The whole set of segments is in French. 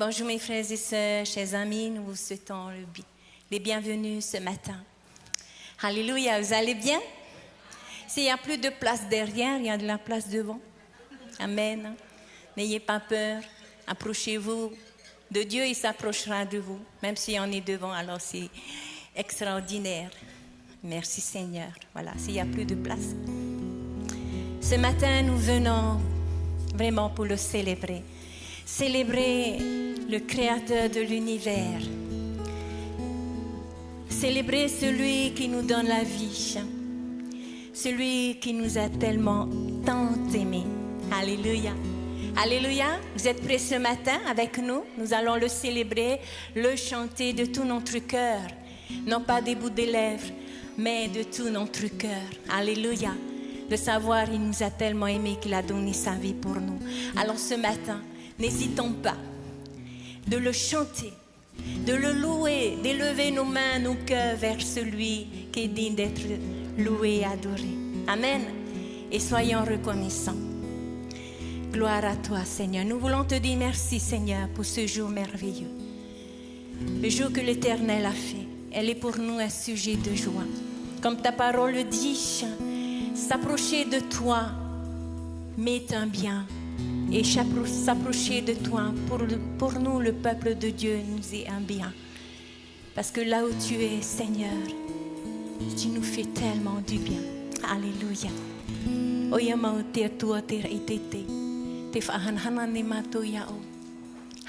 Bonjour mes frères et sœurs, chers amis, nous vous souhaitons les bienvenus ce matin. Alléluia, vous allez bien? S'il n'y a plus de place derrière, il y a de la place devant. Amen. N'ayez pas peur, approchez-vous de Dieu, il s'approchera de vous. Même si on est devant, alors c'est extraordinaire. Merci Seigneur. Voilà, s'il n'y a plus de place. Ce matin, nous venons vraiment pour le célébrer. Célébrer le Créateur de l'univers. Célébrer celui qui nous donne la vie. Celui qui nous a tellement tant aimés. Alléluia. Alléluia. Vous êtes prêts ce matin avec nous? Nous allons le célébrer, le chanter de tout notre cœur. Non pas des bouts des lèvres, mais de tout notre cœur. Alléluia. De savoir qu'il nous a tellement aimés qu'il a donné sa vie pour nous. Alors ce matin, n'hésitons pas de le chanter, de le louer, d'élever nos mains, nos cœurs vers celui qui est digne d'être loué et adoré. Amen. Et soyons reconnaissants. Gloire à toi, Seigneur. Nous voulons te dire merci, Seigneur, pour ce jour merveilleux. Le jour que l'Éternel a fait. Elle est pour nous un sujet de joie. Comme ta parole le dit, s'approcher de toi m'est un bien. Et s'approcher de toi, pour nous, le peuple de Dieu, nous est un bien. Parce que là où tu es, Seigneur, tu nous fais tellement du bien. Alléluia.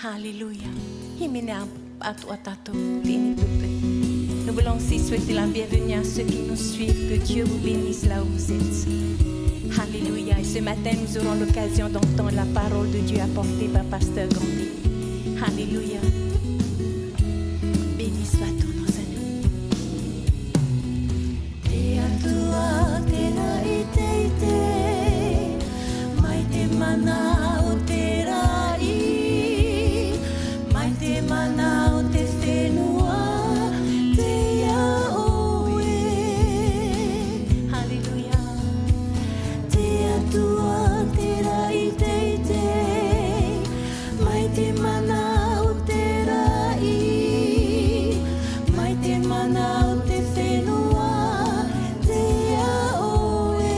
Alléluia. Nous voulons aussi souhaiter la bienvenue à ceux qui nous suivent. Que Dieu vous bénisse là où vous êtes. Alléluia. Et ce matin, nous aurons l'occasion d'entendre la parole de Dieu apportée par Pasteur Gandhi. Alléluia. Béni soit-tu, nos amis. Te atua te rai te te, mai te mana o te rai, mai te mana o te whenua, te ia oe. Alléluia. Te atua te rai te te, mai te mana o te rai, mai te mana o te whenua, te ia oe.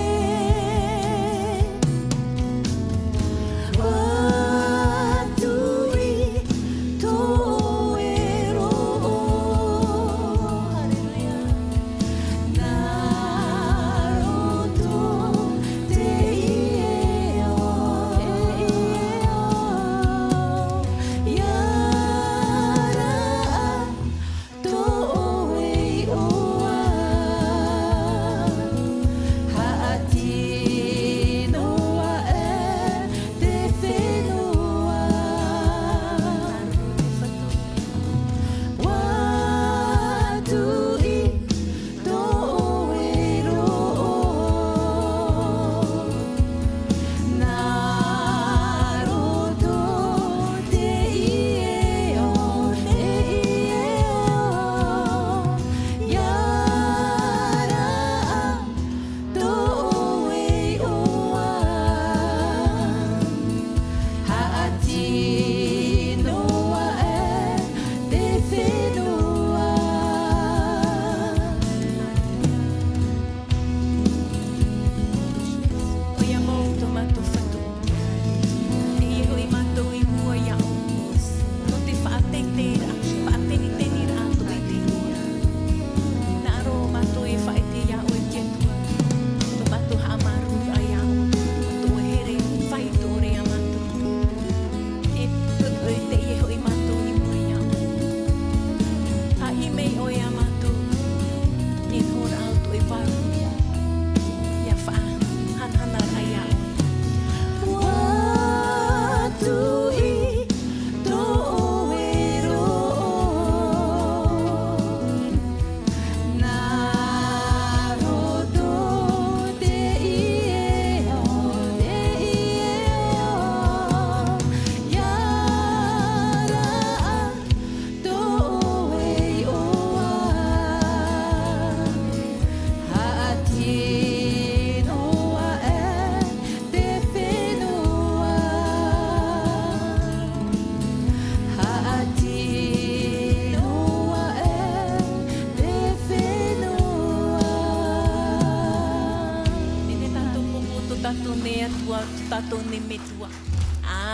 pas ton aimé toi.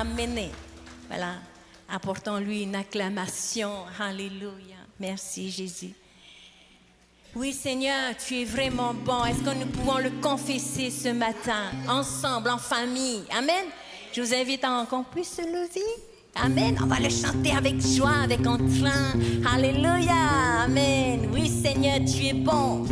Amen. Voilà. Apportons-lui une acclamation. Alléluia. Merci Jésus. Oui Seigneur, tu es vraiment bon. Est-ce que nous pouvons le confesser ce matin, ensemble, en famille? Amen. Je vous invite à qu'on puisse se lever. Amen. On va le chanter avec joie, avec entrain. Alléluia. Amen. Oui Seigneur, tu es bon.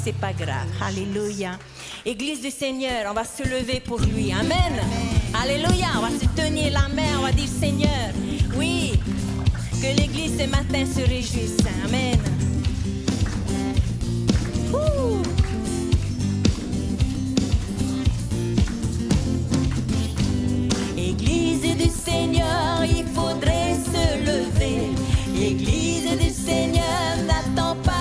C'est pas grave. Alléluia. Église du Seigneur, on va se lever pour lui. Amen. Alléluia. On va se tenir la main. On va dire Seigneur, oui, que l'église ce matin se réjouisse. Amen. Église du Seigneur, il faudrait se lever. Église du Seigneur, n'attends pas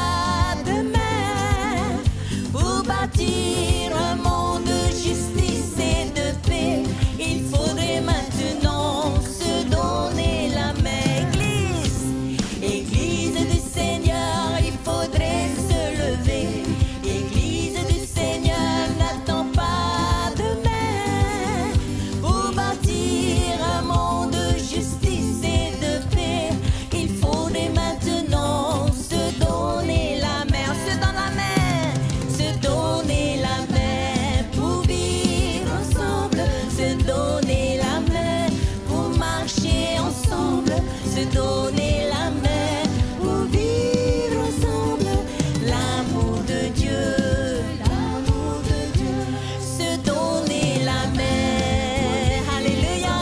bâtir un monde de justice et de paix. Il faudrait maintenant se donner la main. Église du Seigneur, il faudrait se lever. Église du Seigneur, n'attends pas demain pour bâtir un monde de justice et de paix. Il faudrait maintenant se donner la main. On se donne la main. Se donner la main pour vivre ensemble, se donner la main pour marcher ensemble, se donner la main pour vivre ensemble, l'amour de Dieu, se donner la main, alléluia,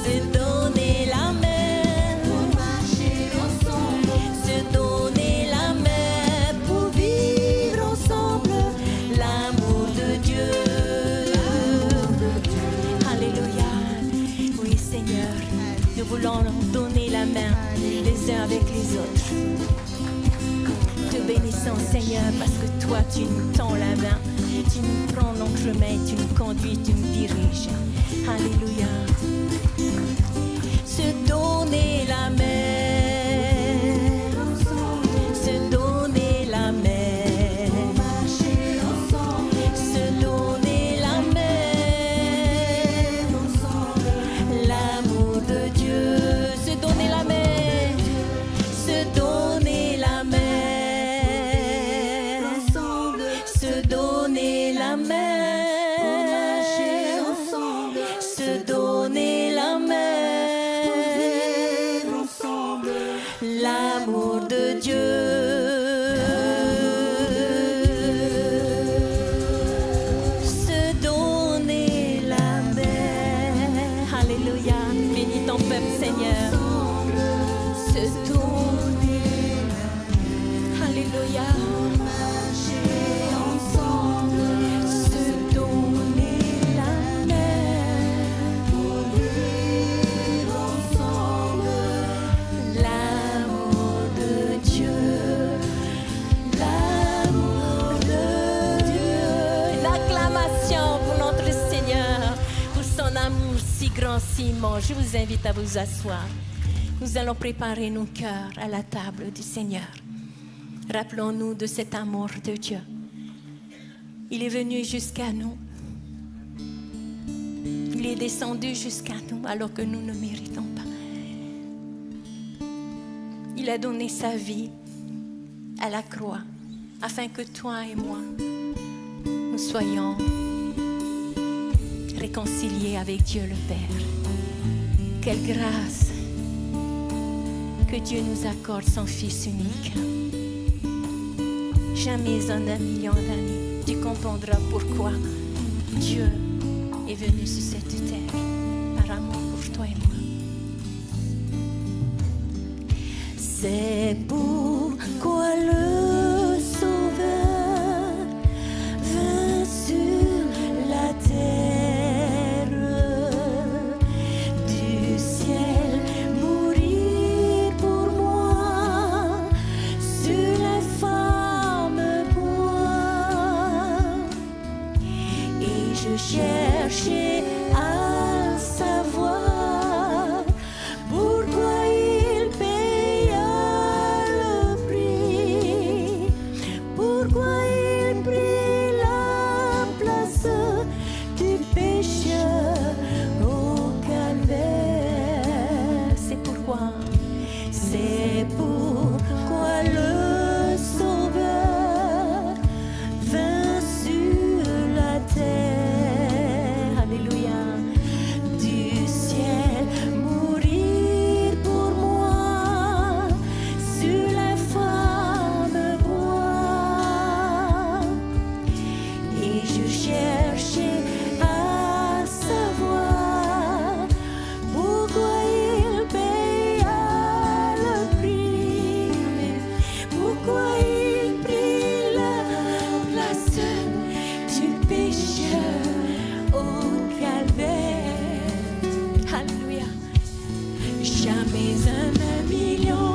se donner la main pour marcher ensemble, se donner la main pour vivre ensemble, l'amour de Dieu. Alléluia. Oui, Seigneur, nous voulons donner la main les uns avec les autres. Te bénissons, Seigneur, parce que toi, tu nous tends la main, tu nous prends notre main, tu nous conduis, tu nous diriges. Alléluia. Se donner la main, se donner la main. donner la main, se donner gentiment. Je vous invite à vous asseoir. Nous allons préparer nos cœurs à la table du Seigneur. Rappelons-nous de cet amour de Dieu. Il est venu jusqu'à nous. Il est descendu jusqu'à nous alors que nous ne méritons pas. Il a donné sa vie à la croix afin que toi et moi, nous soyons réconciliés avec Dieu le Père. Quelle grâce que Dieu nous accorde son Fils unique. Jamais en un million d'années, tu comprendras pourquoi Dieu est venu sur cette terre par amour pour toi et moi. C'est pourquoi le Sauveur vint sur la terre, du ciel mourir pour moi, sur l'infâme bois. Et je cherchais à savoir pourquoi il paya le prix, pourquoi il prit la place du pécheur au calvaire. C'est pourquoi le Sauveur vint sur la terre. Alléluia. Du ciel mourir pour moi, sur l'infâme bois. Et je cherchais à savoir pourquoi il paya le prix, pourquoi il prit la place du pécheur au calvaire. Alléluia. Jamais un million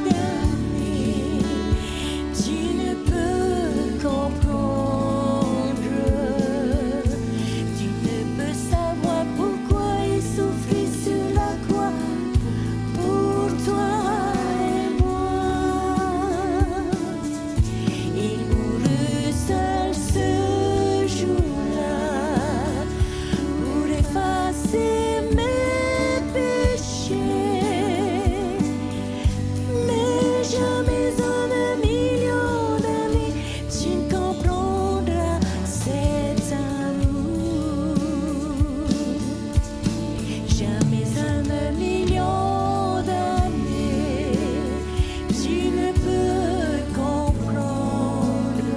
d'années, tu ne peux comprendre, tu ne peux savoir pourquoi il souffrit sur la croix pour toi et moi. Il mourut seul ce jour-là pour effacer mes péchés. Mais jamais en un million d'années tu ne comprendras cet amour. Jamais en un million d'années tu ne peux comprendre,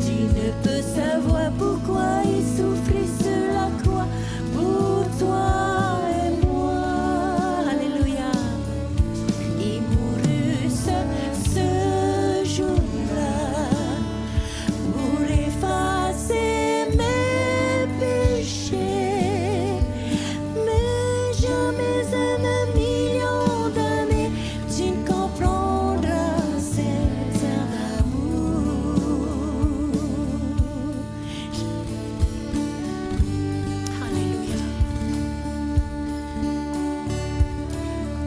tu ne peux savoir pourquoi il souffrit sur la croix pour toi et moi. Alléluia. Il mourut ce jour-là pour effacer mes péchés. Mais jamais en un million d'années tu ne comprendras cet amour. Alléluia.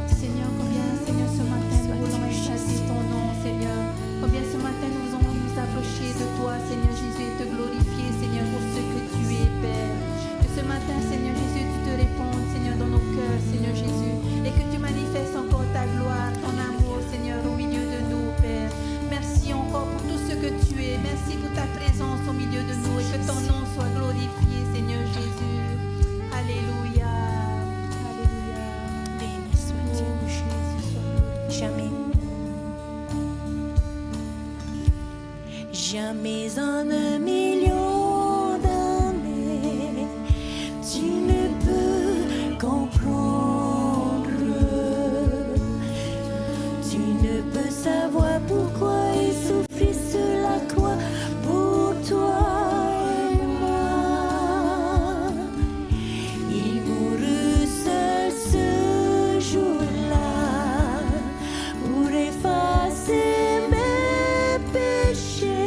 Seigneur, combien, Seigneur, ce matin nous voulons exalter ton nom, Seigneur. Combien ce matin nous voulons nous approcher de toi, Seigneur Jésus, et te glorifier, Seigneur, pour ce que tu es, Père. Que ce matin, Seigneur Jésus, tu te répondes, Seigneur, dans nos cœurs, Seigneur Jésus, et que tu manifestes encore ta gloire, ton amour, Seigneur, au milieu de nous, Père. Merci encore pour tout ce que tu es. Merci pour ta présence au milieu de nous et que ton nom soit glorifié, Seigneur Jésus. Alléluia. Alléluia. Béni soit Dieu. Oh, Jésus, sois glorifié. Jamais. Jamais en un million d'années tu ne peux comprendre, tu ne peux savoir pourquoi il souffrit sur la croix pour toi et moi. Il mourut seul ce jour-là pour effacer mes péchés.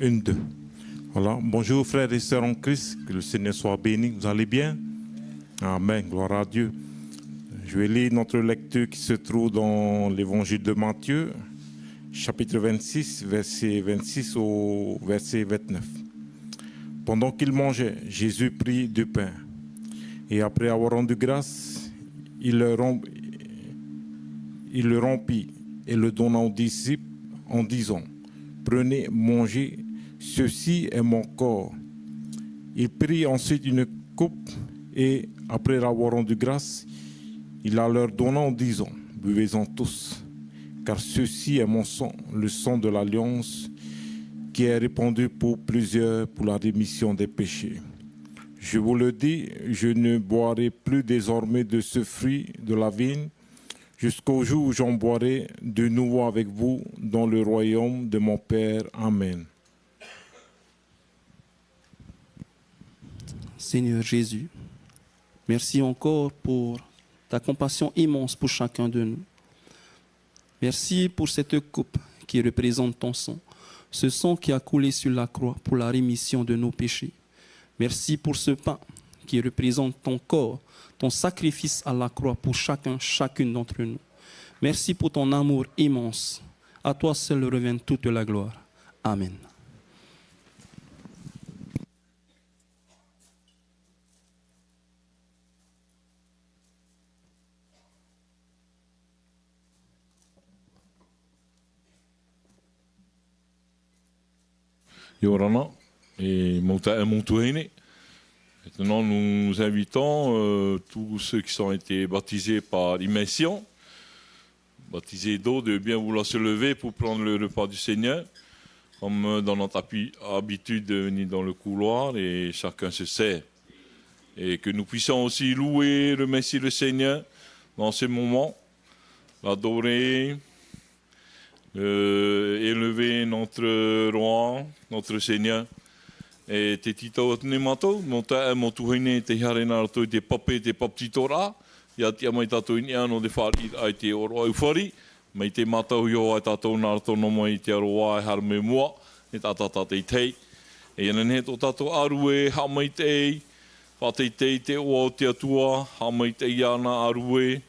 1, 2. Voilà. Bonjour frères et sœurs en Christ, que le Seigneur soit béni. Vous allez bien? Amen, gloire à Dieu. Je vais lire notre lecture qui se trouve dans l'évangile de Matthieu, chapitre 26, verset 26 au verset 29. Pendant qu'il mangeait, Jésus prit du pain et après avoir rendu grâce, il le rompit et le donna aux disciples en disant: Prenez, mangez, ceci est mon corps. Il prit ensuite une coupe et après avoir rendu grâce, il la leur donna en disant: Buvez-en tous, car ceci est mon sang, le sang de l'alliance, qui est répandu pour plusieurs pour la rémission des péchés. Je vous le dis, je ne boirai plus désormais de ce fruit de la vigne, jusqu'au jour où j'en boirai de nouveau avec vous dans le royaume de mon Père. Amen. Seigneur Jésus, merci encore pour ta compassion immense pour chacun de nous. Merci pour cette coupe qui représente ton sang, ce sang qui a coulé sur la croix pour la rémission de nos péchés. Merci pour ce pain qui représente ton corps, ton sacrifice à la croix pour chacune d'entre nous. Merci pour ton amour immense. À toi seul revient toute la gloire. Amen. Yorana et Montouhéné. Maintenant, nous invitons tous ceux qui ont été baptisés par immersion, baptisés d'eau, de bien vouloir se lever pour prendre le repas du Seigneur, comme dans notre habitude de venir dans le couloir et chacun se sert. Et que nous puissions aussi louer, remercier le Seigneur dans ces moments, l'adorer, élever notre roi, notre Seigneur. E te titau atune mātou, mō tae mō tuhine te hare nā ratou te pape te paptitora, ia tia mai tātou ini ano te whāri ai te oro au whari, mai te mātou hio ai tātou nā ratou no mai te aroa ai hara me mua, e tātata te tei. E ina ne tō tātou arue, ha mai te ei, whātei tei te oa o te atua, ha mai te iana arue,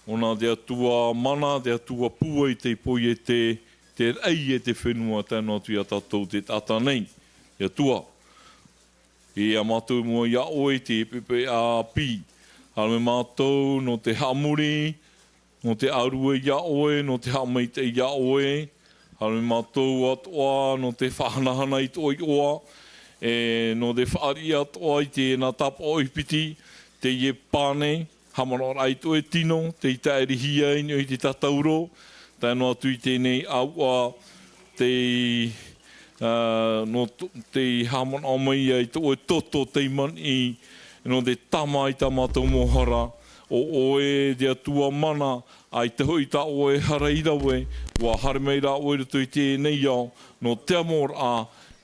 ona te atua mana, te atua pua i te poi e te rei e te whenua tēnā tu ia tātou te tāta nei. Ia tua. E a mātou mua ia oe te pepe a pi. Hale me mātou no te hamuri, no te arue ia oe, no te hamaite ia oe. Hale me mātou atoa no te whahanahana i toi oa. E no te whaari atoa i te nā tapa o ipiti, te ie pāne, hamarora i toi tino, te itaeri hia ino i te tatauro. Tēnā atu i tēnei aua te... no te hamon o mai ai to toto te man I no te tama I ta mātou mohara o oe te atua mana ai te hoi ta oe haraira we wa harmeira oe rutu I tēnei au no te amor a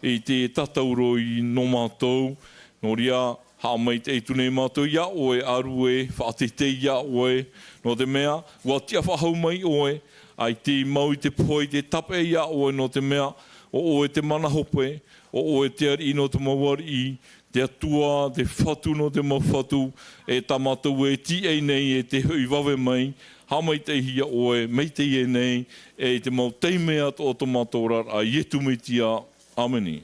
I te tatauro I no mātou no ria ha mai te tune mātou ia oe arue whaatete ia oe no te mea wa tia whahau mai oe ai te mau I te poi te tape ia oe no te mea o oe te mana hope, o oe te ari no te mawari I, te atua, te whatu no te mawhatu, e tamatu e ti e nei e te hui wawe mai, hamai te hia oe, mei te e nei, e te mau teimea o te matorar a ietu me tia. Ameni.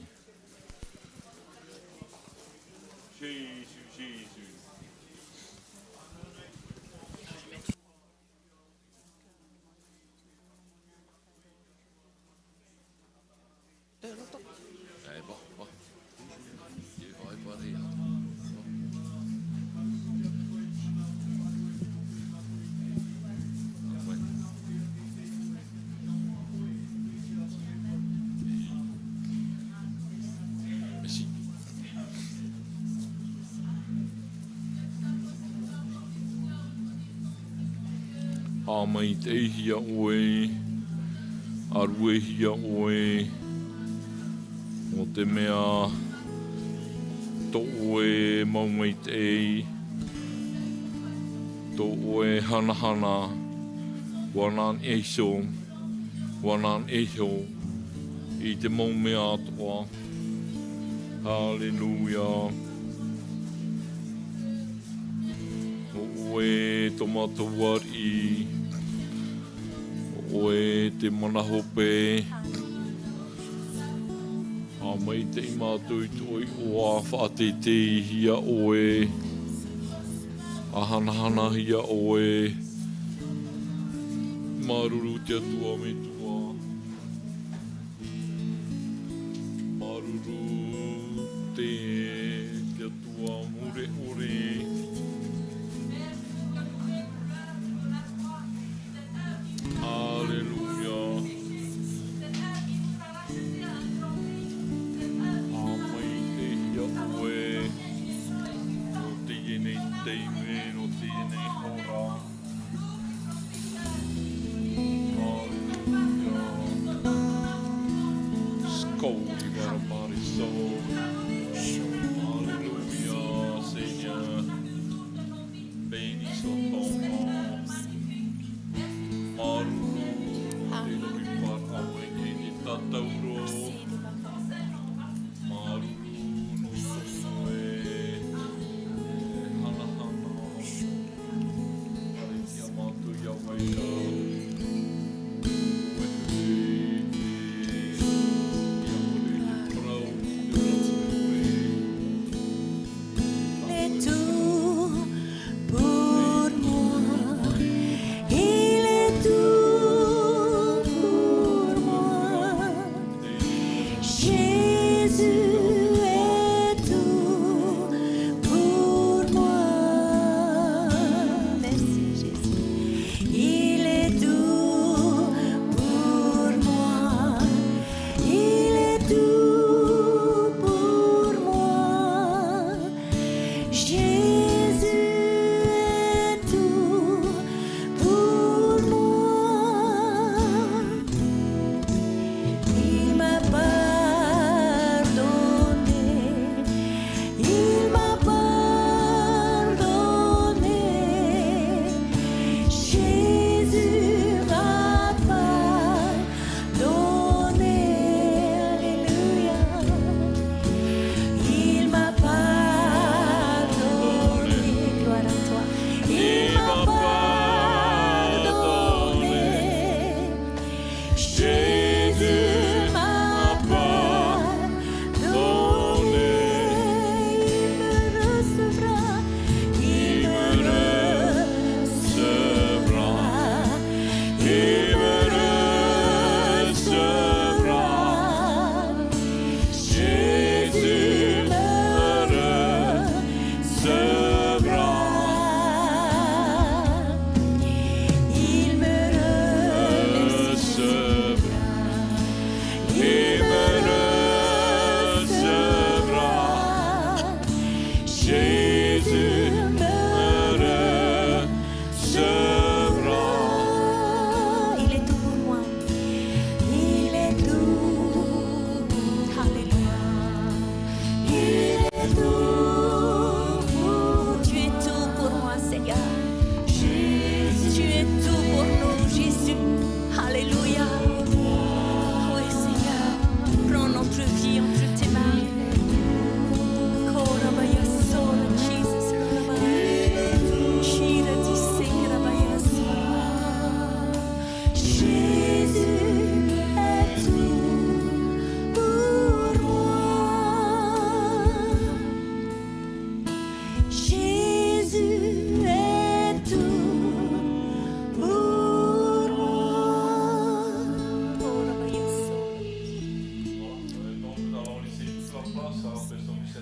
Mai te hia oe, arue hia oe, o te mea to oe mau mai te ei, to oe hanahana, wanan eiso, I te mau mea atoa. Hallelujah. Oe tomato wari. Oe te manahope. A mai te mātou i toi o a whaate te hia oe. A hanahana hia oe. Maruru te atua me tua. Maruru te atua mure ore. Hallelujah. Amai te hia oe. No te ienei teime, no te ienei hora. Skouri vara pari so. Hallelujah, Seigneur. Béni soit ton nom. Maruru, te lohi par amai te ni tatauro. Maruru, no soe. Hana hana. Pare te amatu yawaita.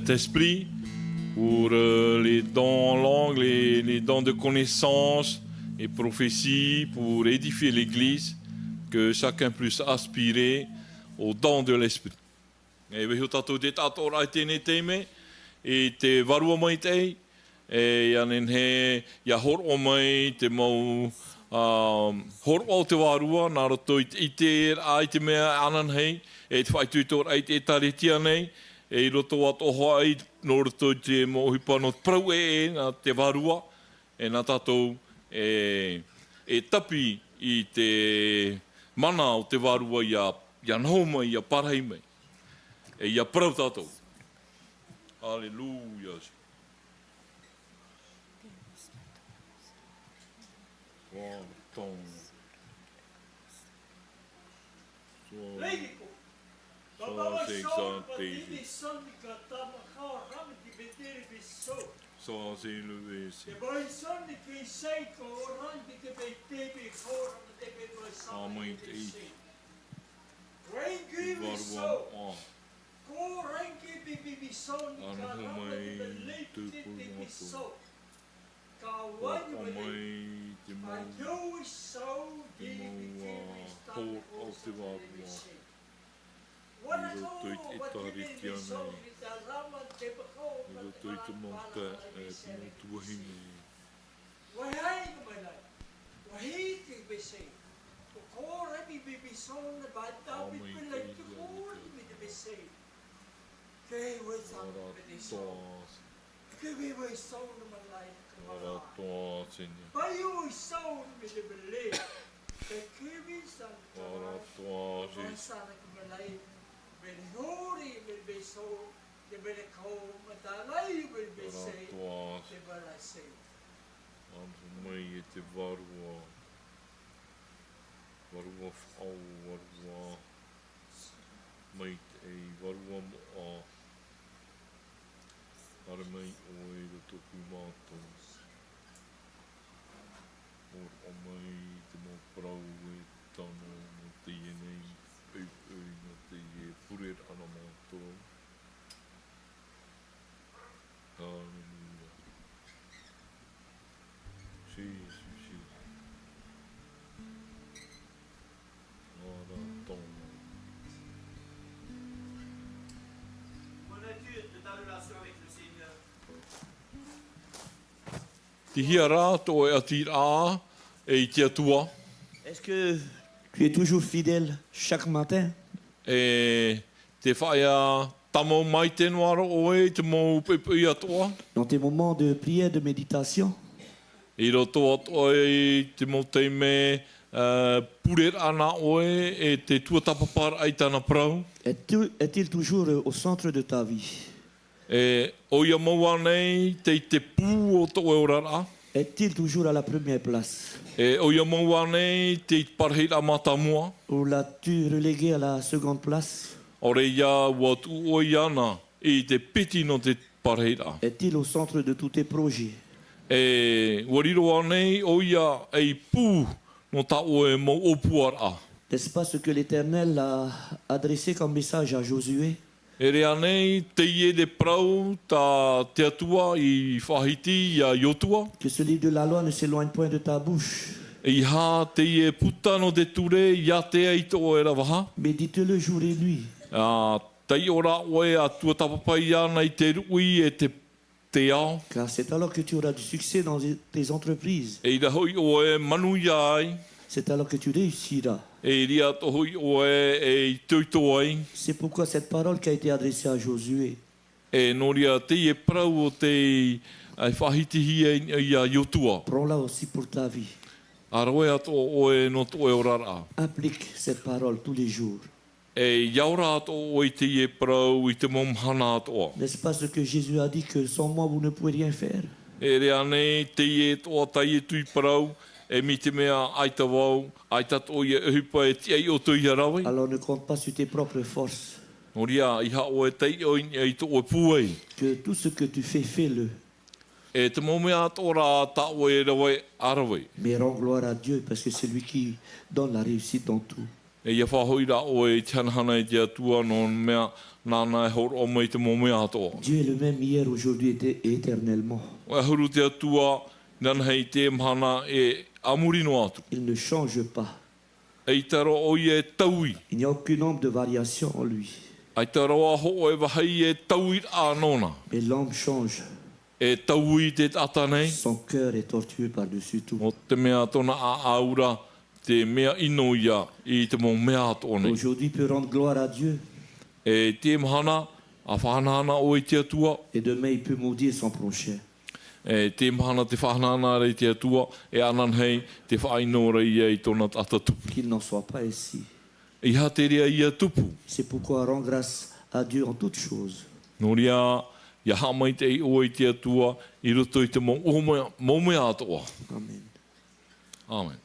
Esprit pour les dons en langue, les dons de connaissance et prophétie pour édifier l'Église, que chacun puisse aspirer aux dons de l'Esprit. E weho tatou te tatou rai tēnei teime, e te varua mai tei, e anen he, ia horo mai te mau horo au te varua, nā roto i te ai te mea anan hei, e te whai tūtor ai te taretia nei, e roto atoho ai, no roto i te mohipano prau nā te varua, e nā tatou e tapi i te mana o te varua ia ia noho mai, ia parhei mai. E ia parau tātou. Alleluia. Wow, tong. So se luese. Amen. Varua. Anu mai tu pumato. Amai te mau. Te mau hor o te wāpua. I roto i te tariti ana. I roto i te mauta e pumotuahine. Aratoa, Senhor. Aratoa, Jesus. Aratoa. Antu mai e te varua. Varua whau, varua. Mai te varua moa. Ara mai oe ro toku mātou. Or o mai te mō parau e tano no te ienei, au no te ie purer ana mātou. Halleluja. Jesus, Jesus. Ara tōna. Mon Dieu, de ta relation avec le Seigneur. Te hia rā tō e ati rā e i te atua. Est-ce que tu es toujours fidèle chaque matin? E te whaia tamo mai te noaro oe te mō upepui atoa. Dans tes moments de prière, de méditation? I roto atoa e te mō teime purer ana oe e te tuatapapara ai tana prau. Est-il toujours au centre de ta vie? E o ia maua nei te pū o tō e orara. Est-il toujours à la première place? E o ia maua nei te parhira matamua. Ou l'as-tu relégué à la seconde place? Ore ia ua tu o iana i te piti no te parhira. Est-il au centre de tous tes projets? E wariro anei o ia e pū no ta o e mo opuara. N'est-ce pas ce que l'Éternel a adressé comme message à Josué? E rea nei te ie de prau ta te atua i whahiti i a Iotua. Que ce livre de la loi ne s'éloigne point de ta bouche. E i hā te ie puta no te ture i a te eito o e rawaha. Médite-le jour et nuit. Tei ora oe a tua tapapai ana i te rui e te ao. Car c'est alors que tu auras du succès dans tes entreprises. E i rahoi oe manu ia ai. C'est alors que tu réussiras. E ria tohoi oe e i tuito ai. C'est pourquoi cette parole qui a été adressée à Josué E no ria te ie prau o te ai whahitihi e i a Iotua. prends-la aussi pour ta vie. Aroe ato oe no to e orara. Applique cette parole tous les jours. E iaura ato o i te ie prau i te momhana atoa. N'est-ce pas ce que Jésus a dit que sans moi vous ne pouvez rien faire? E rea nei te ie toa tai e tui prau e mi te mea aita wau, aita to i e uhupa e tia i o tui harawi. Alors ne compte pas sur tes propres forces. No ria iha o e tei o i to o puei. Que tout ce que tu fais, fais-le. E te momea atora ta o e rawe arawi. Mais rends gloire à Dieu parce que c'est lui qui donne la réussite dans tout. E ia whahoira o e tianhana i te atua no mea nāna e hor o mai te momea atoa. Dieu est le même hier, aujourd'hui et éternellement. O e huru te atua nana hei te mhana e amurino atu. Il ne change pas. E i taro o i e taui. Il n'y a aucun nombre de variations en lui. Ai taro aho o e wahai e taui anona. Mais l'homme change. E taui te tata nei. Son cœur est tortueux par-dessus tout. O te mea tona a aura te mea ino ia i te mo mea ato nei. Aujourd'hui, peut rendre gloire à Dieu. E te mhana a whanana o i te atua. Et demain, il peut maudire son prochain. E te mhana te whanana rei te atua. E anan hei te whaino rei e i tona tata tupu. Qu'il n'en soit pas ainsi. I haterea ia tupu. C'est pourquoi rends grâce à Dieu en toutes choses. Nō rea, ia hamai te i oe te atua, I roto I te mōmea atoa. Amen. Amen.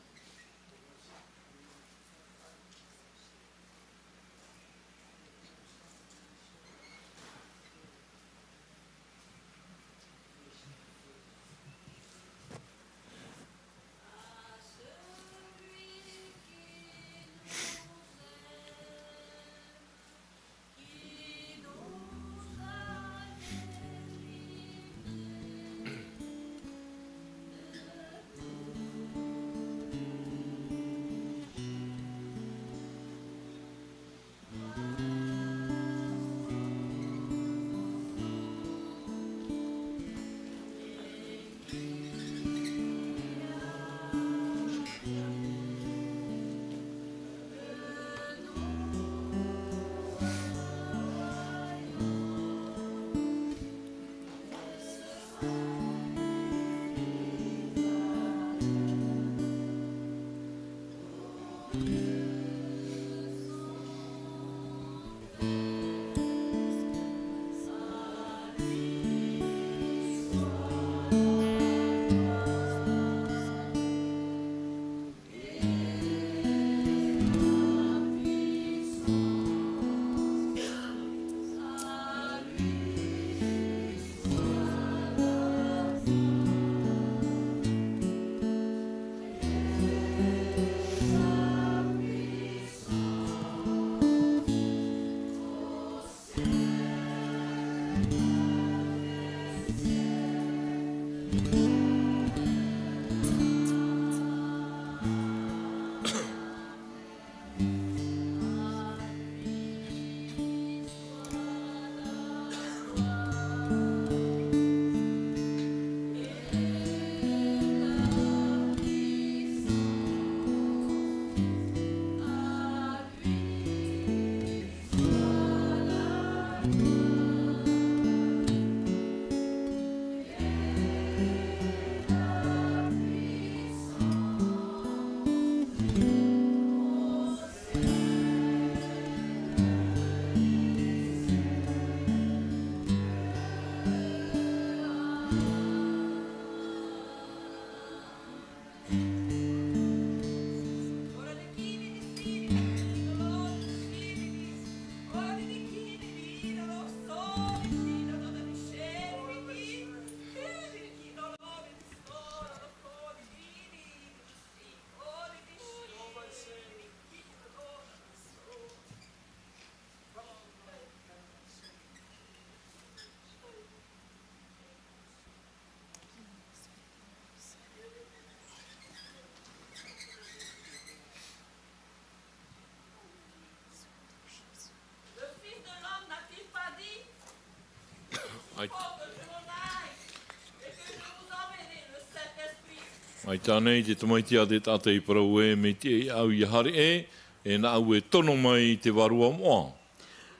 Ai tānei te tamaiti a te tātai parau e me te au I hare e na au e tono mai te varua moa.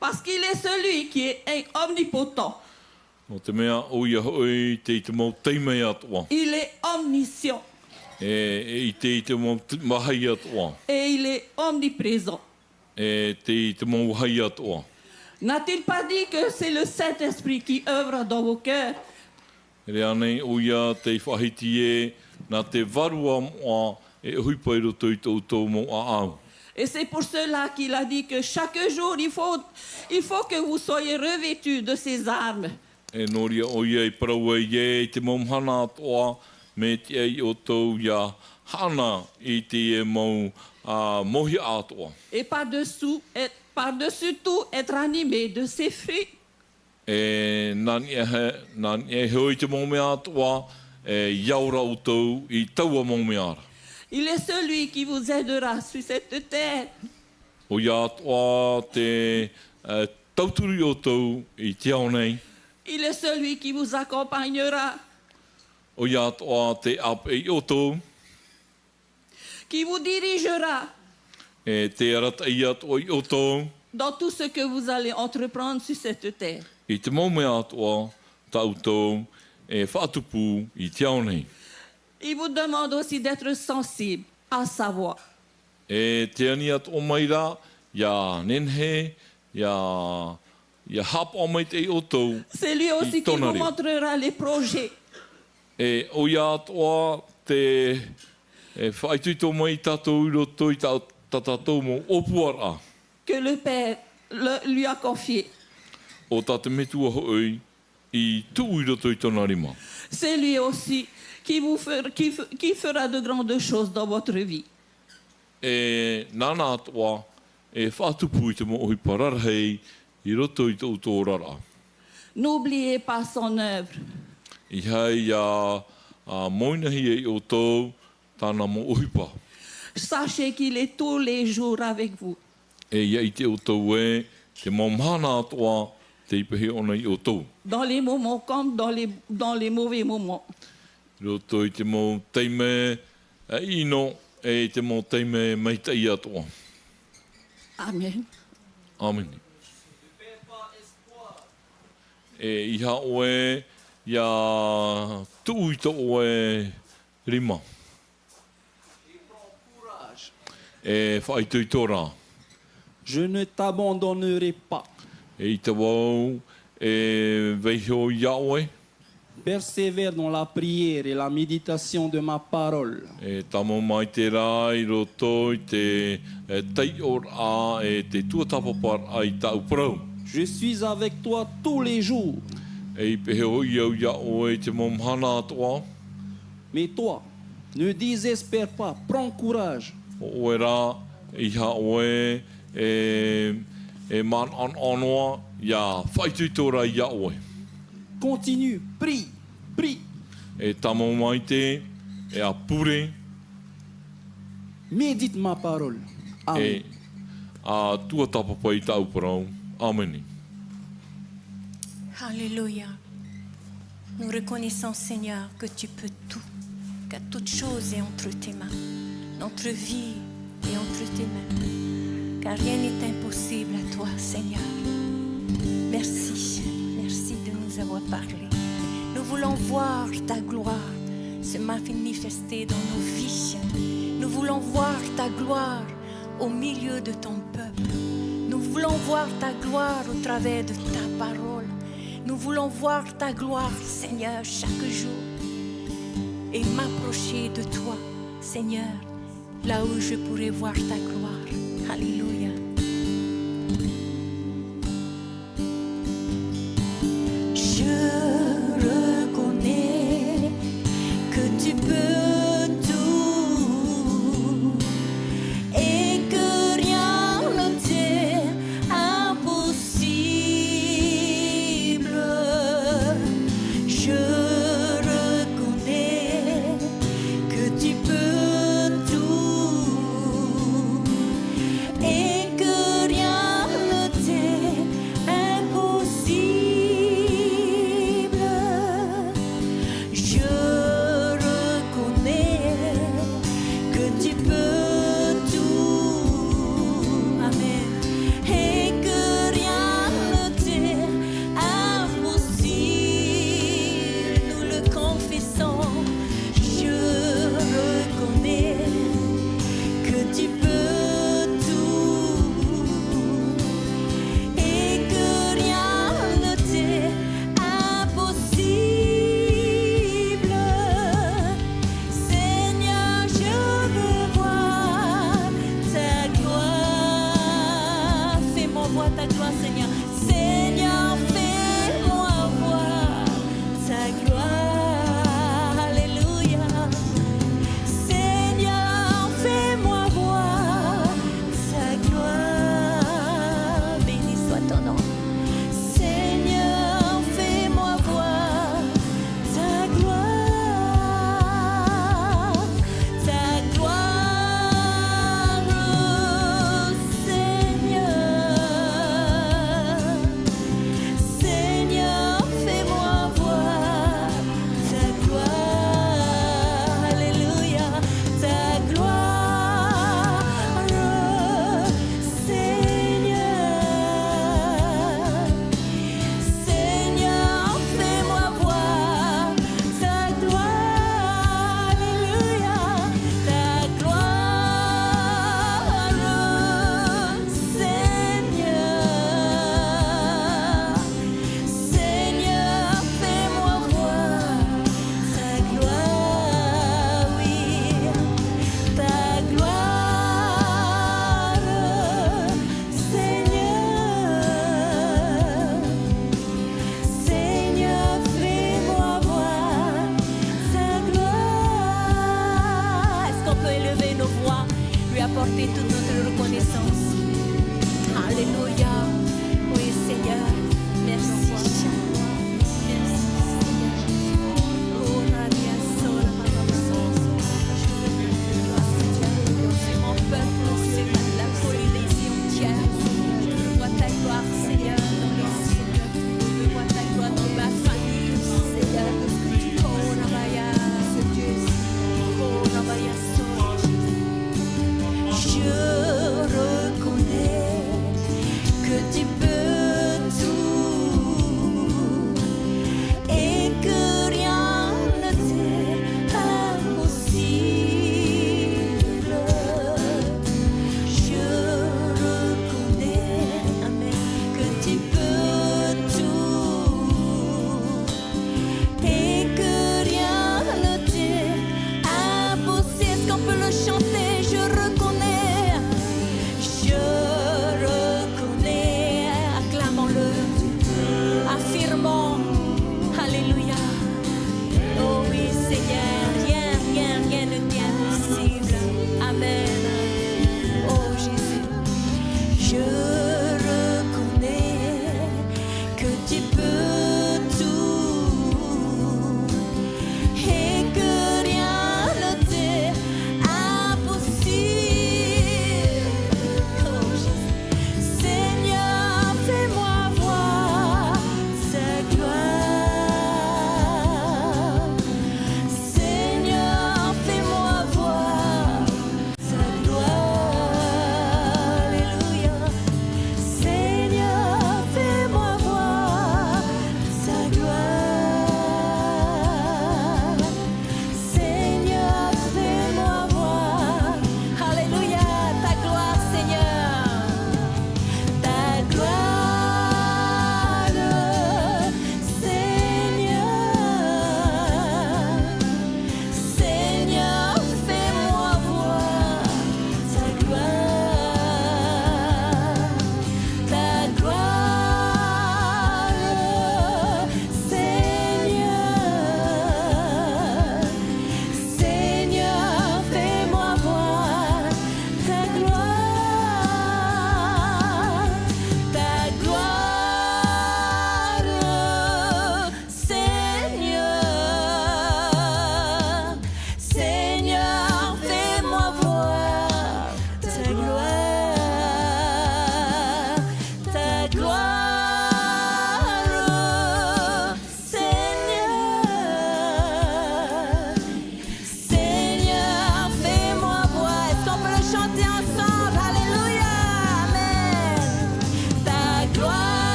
Parce qu'il est celui qui est omnipotent. No te mea o ia hoi te I te mau teimei atoa. Il est omniscient. I te mau mahai atoa. Et il est omniprésent. Te mau hai atoa. N'a-t-il pas dit que c'est le Saint-Esprit qui œuvre dans vos cœurs? Rea nei o ia te whahiti nā te varua moa e huipa I roto I tautou mo a au. Et c'est pour cela qu'il a dit que chaque jour, il faut que vous soyez revêtus de ces armes. E noria o ia I paraua I te mau hana atoa me te ai o tau ia hana I te mau mohi atoa. Et par-dessus tout, être animé de ses fruits. Nani e hoi te mau mea atoa yaura o tau I taua mau mea ara. Il est celui qui vous aidera sur cette terre. O ia atoa te tauturi o tau I te ao nei. Il est celui qui vous accompagnera. O ia atoa te apei o tau. Qui vous dirigera. Te arata I atoa I o tau. Dans tout ce que vous allez entreprendre sur cette terre. I te mau mea atoa tautou whaatupu I te ao nei. Il vous demande aussi d'être sensible à sa voix. Te ani atoa mai rā, ia nenhe, ia hap o mai te o tau. C'est lui aussi qui vous montrera les projets. E o ia toa te whaitui tō mai tātou iro toi tātou mō opuara. Que le Père lui a confié. O tāte metua hoi I tū iro toi tōna rima. C'est lui aussi qui fera de grandes choses dans votre vie. E nāna toa e whātupu I te mo ohi pararhei I roto I tō tōrara. N'oubliez pas son œuvre. I hei a moinahi e o tō tāna mo ohipa. Sachez qu'il est tous les jours avec vous. E ia I te o tō e te momhana toa te ipehe ona I o tō. Dans les moments comme dans les mauvais moments. Roto I te mo teime ino e te mo teime meitai atoa. Amen. Amen. E iha oe ia tuita oe rima. E whaitui tōra. Je ne t'abandonnerai pas. E I te wau e veihio ia oe. Persévère dans la prière et la méditation de ma parole. E tamo mai te rā I roto I te tei or a e te tuatapapar a I tau parau. Je suis avec toi tous les jours. E I peheo iau ia oe te momhana atoa. Mais toi, ne désespère pas, prends courage. O oe rā iha oe e man an anoa ia whaitui tōra ia oe. Continue, prie, prie. E tamo mai te e a pure Médite ma parole. Amen. e a tuatapapa I tau parau. Amen. Alléluia. Nous reconnaissons, Seigneur, que tu peux tout, que toute chose est entre tes mains. Notre vie est entre tes mains. Car rien n'est impossible à toi, Seigneur. Merci. Merci de nous avoir parlé. Nous voulons voir ta gloire se manifester dans nos vies. Nous voulons voir ta gloire au milieu de ton peuple. Nous voulons voir ta gloire au travers de ta parole. Nous voulons voir ta gloire, Seigneur, chaque jour. Et m'approcher de toi, Seigneur, là où je pourrai voir ta gloire. Alléluia. Je reconnais que tu peux tout et que rien ne t'est impossible. Je reconnais que tu peux tout et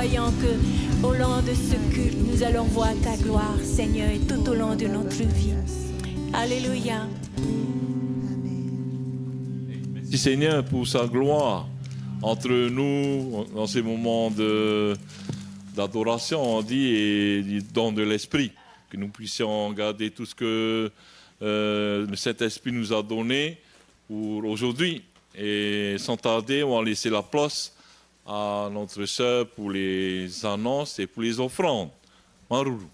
croyons que au long de ce culte, nous allons voir ta gloire, Seigneur, et tout au long de notre vie. Alléluia. Merci Seigneur pour sa gloire entre nous dans ces moments d'adoration, on dit, et du don de l'Esprit. Que nous puissions garder tout ce que le Saint-Esprit nous a donné pour aujourd'hui. Et sans tarder, on va laisser la place à notre sœur pour les annonces et pour les offrandes. Maruru.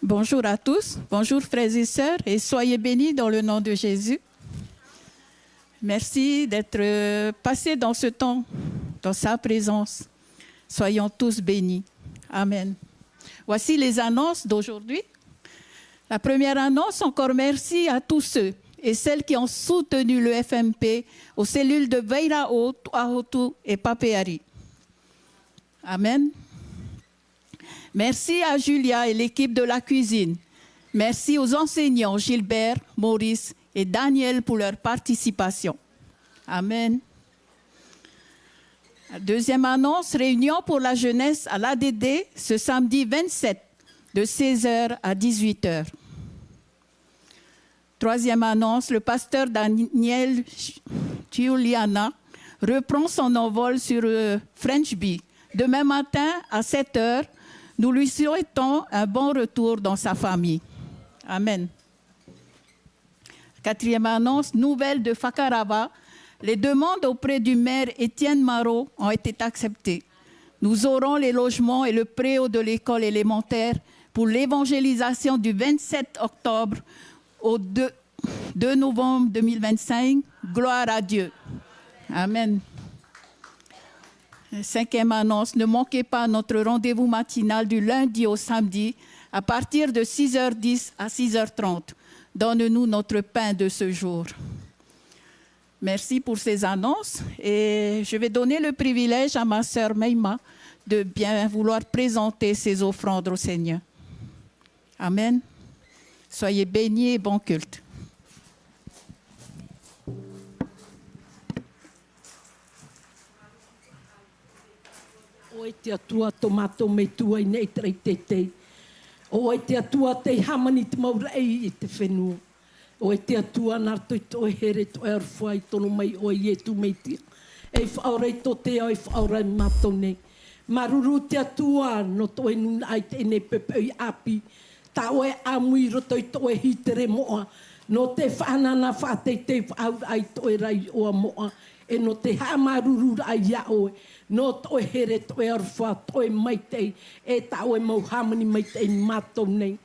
Bonjour à tous, bonjour frères et sœurs, et soyez bénis dans le nom de Jésus. Merci d'être passés dans ce temps, dans sa présence. Soyons tous bénis. Amen. Voici les annonces d'aujourd'hui. La première annonce, encore merci à tous ceux et celles qui ont soutenu le FMP aux cellules de Veirao, Tuahotu et Papeari. Amen. Merci à Julia et l'équipe de la cuisine. Merci aux enseignants Gilbert, Maurice et Daniel pour leur participation. Amen. Deuxième annonce, réunion pour la jeunesse à l'ADD ce samedi 27 de 16h à 18h. Troisième annonce, le pasteur Daniel Giuliana reprend son envol sur French Bee. Demain matin à 7h, nous lui souhaitons un bon retour dans sa famille. Amen. Quatrième annonce, nouvelle de Fakarava. Les demandes auprès du maire Étienne Marot ont été acceptées. Nous aurons les logements et le préau de l'école élémentaire pour l'évangélisation du 27 octobre au 2 novembre 2025. Gloire à Dieu. Amen. Cinquième annonce, ne manquez pas notre rendez-vous matinal du lundi au samedi à partir de 6h10 à 6h30. Donne-nous notre pain de ce jour. Merci pour ces annonces et je vais donner le privilège à ma sœur Meima de bien vouloir présenter ses offrandes au Seigneur. Amen. Soyez bénis et bon culte. O te atua tomato me tua i nei trei te. O te atua te hamani te maurei i te whenua. O te atua nar toi toi here toi arwhai tono mai o i etu mei tia. E whaorei to te au e whaorei mato nei. Maruru te atua no toi nun ai te ne pepei api. Ta oe amui roto i toi hitere moa. No te whanana whate te whaur ai toi rai oa moa. E no te hamaruru ai ia oe. No toi here toi arwha, toi maitei, e tau e mau hamani maitei matou nei.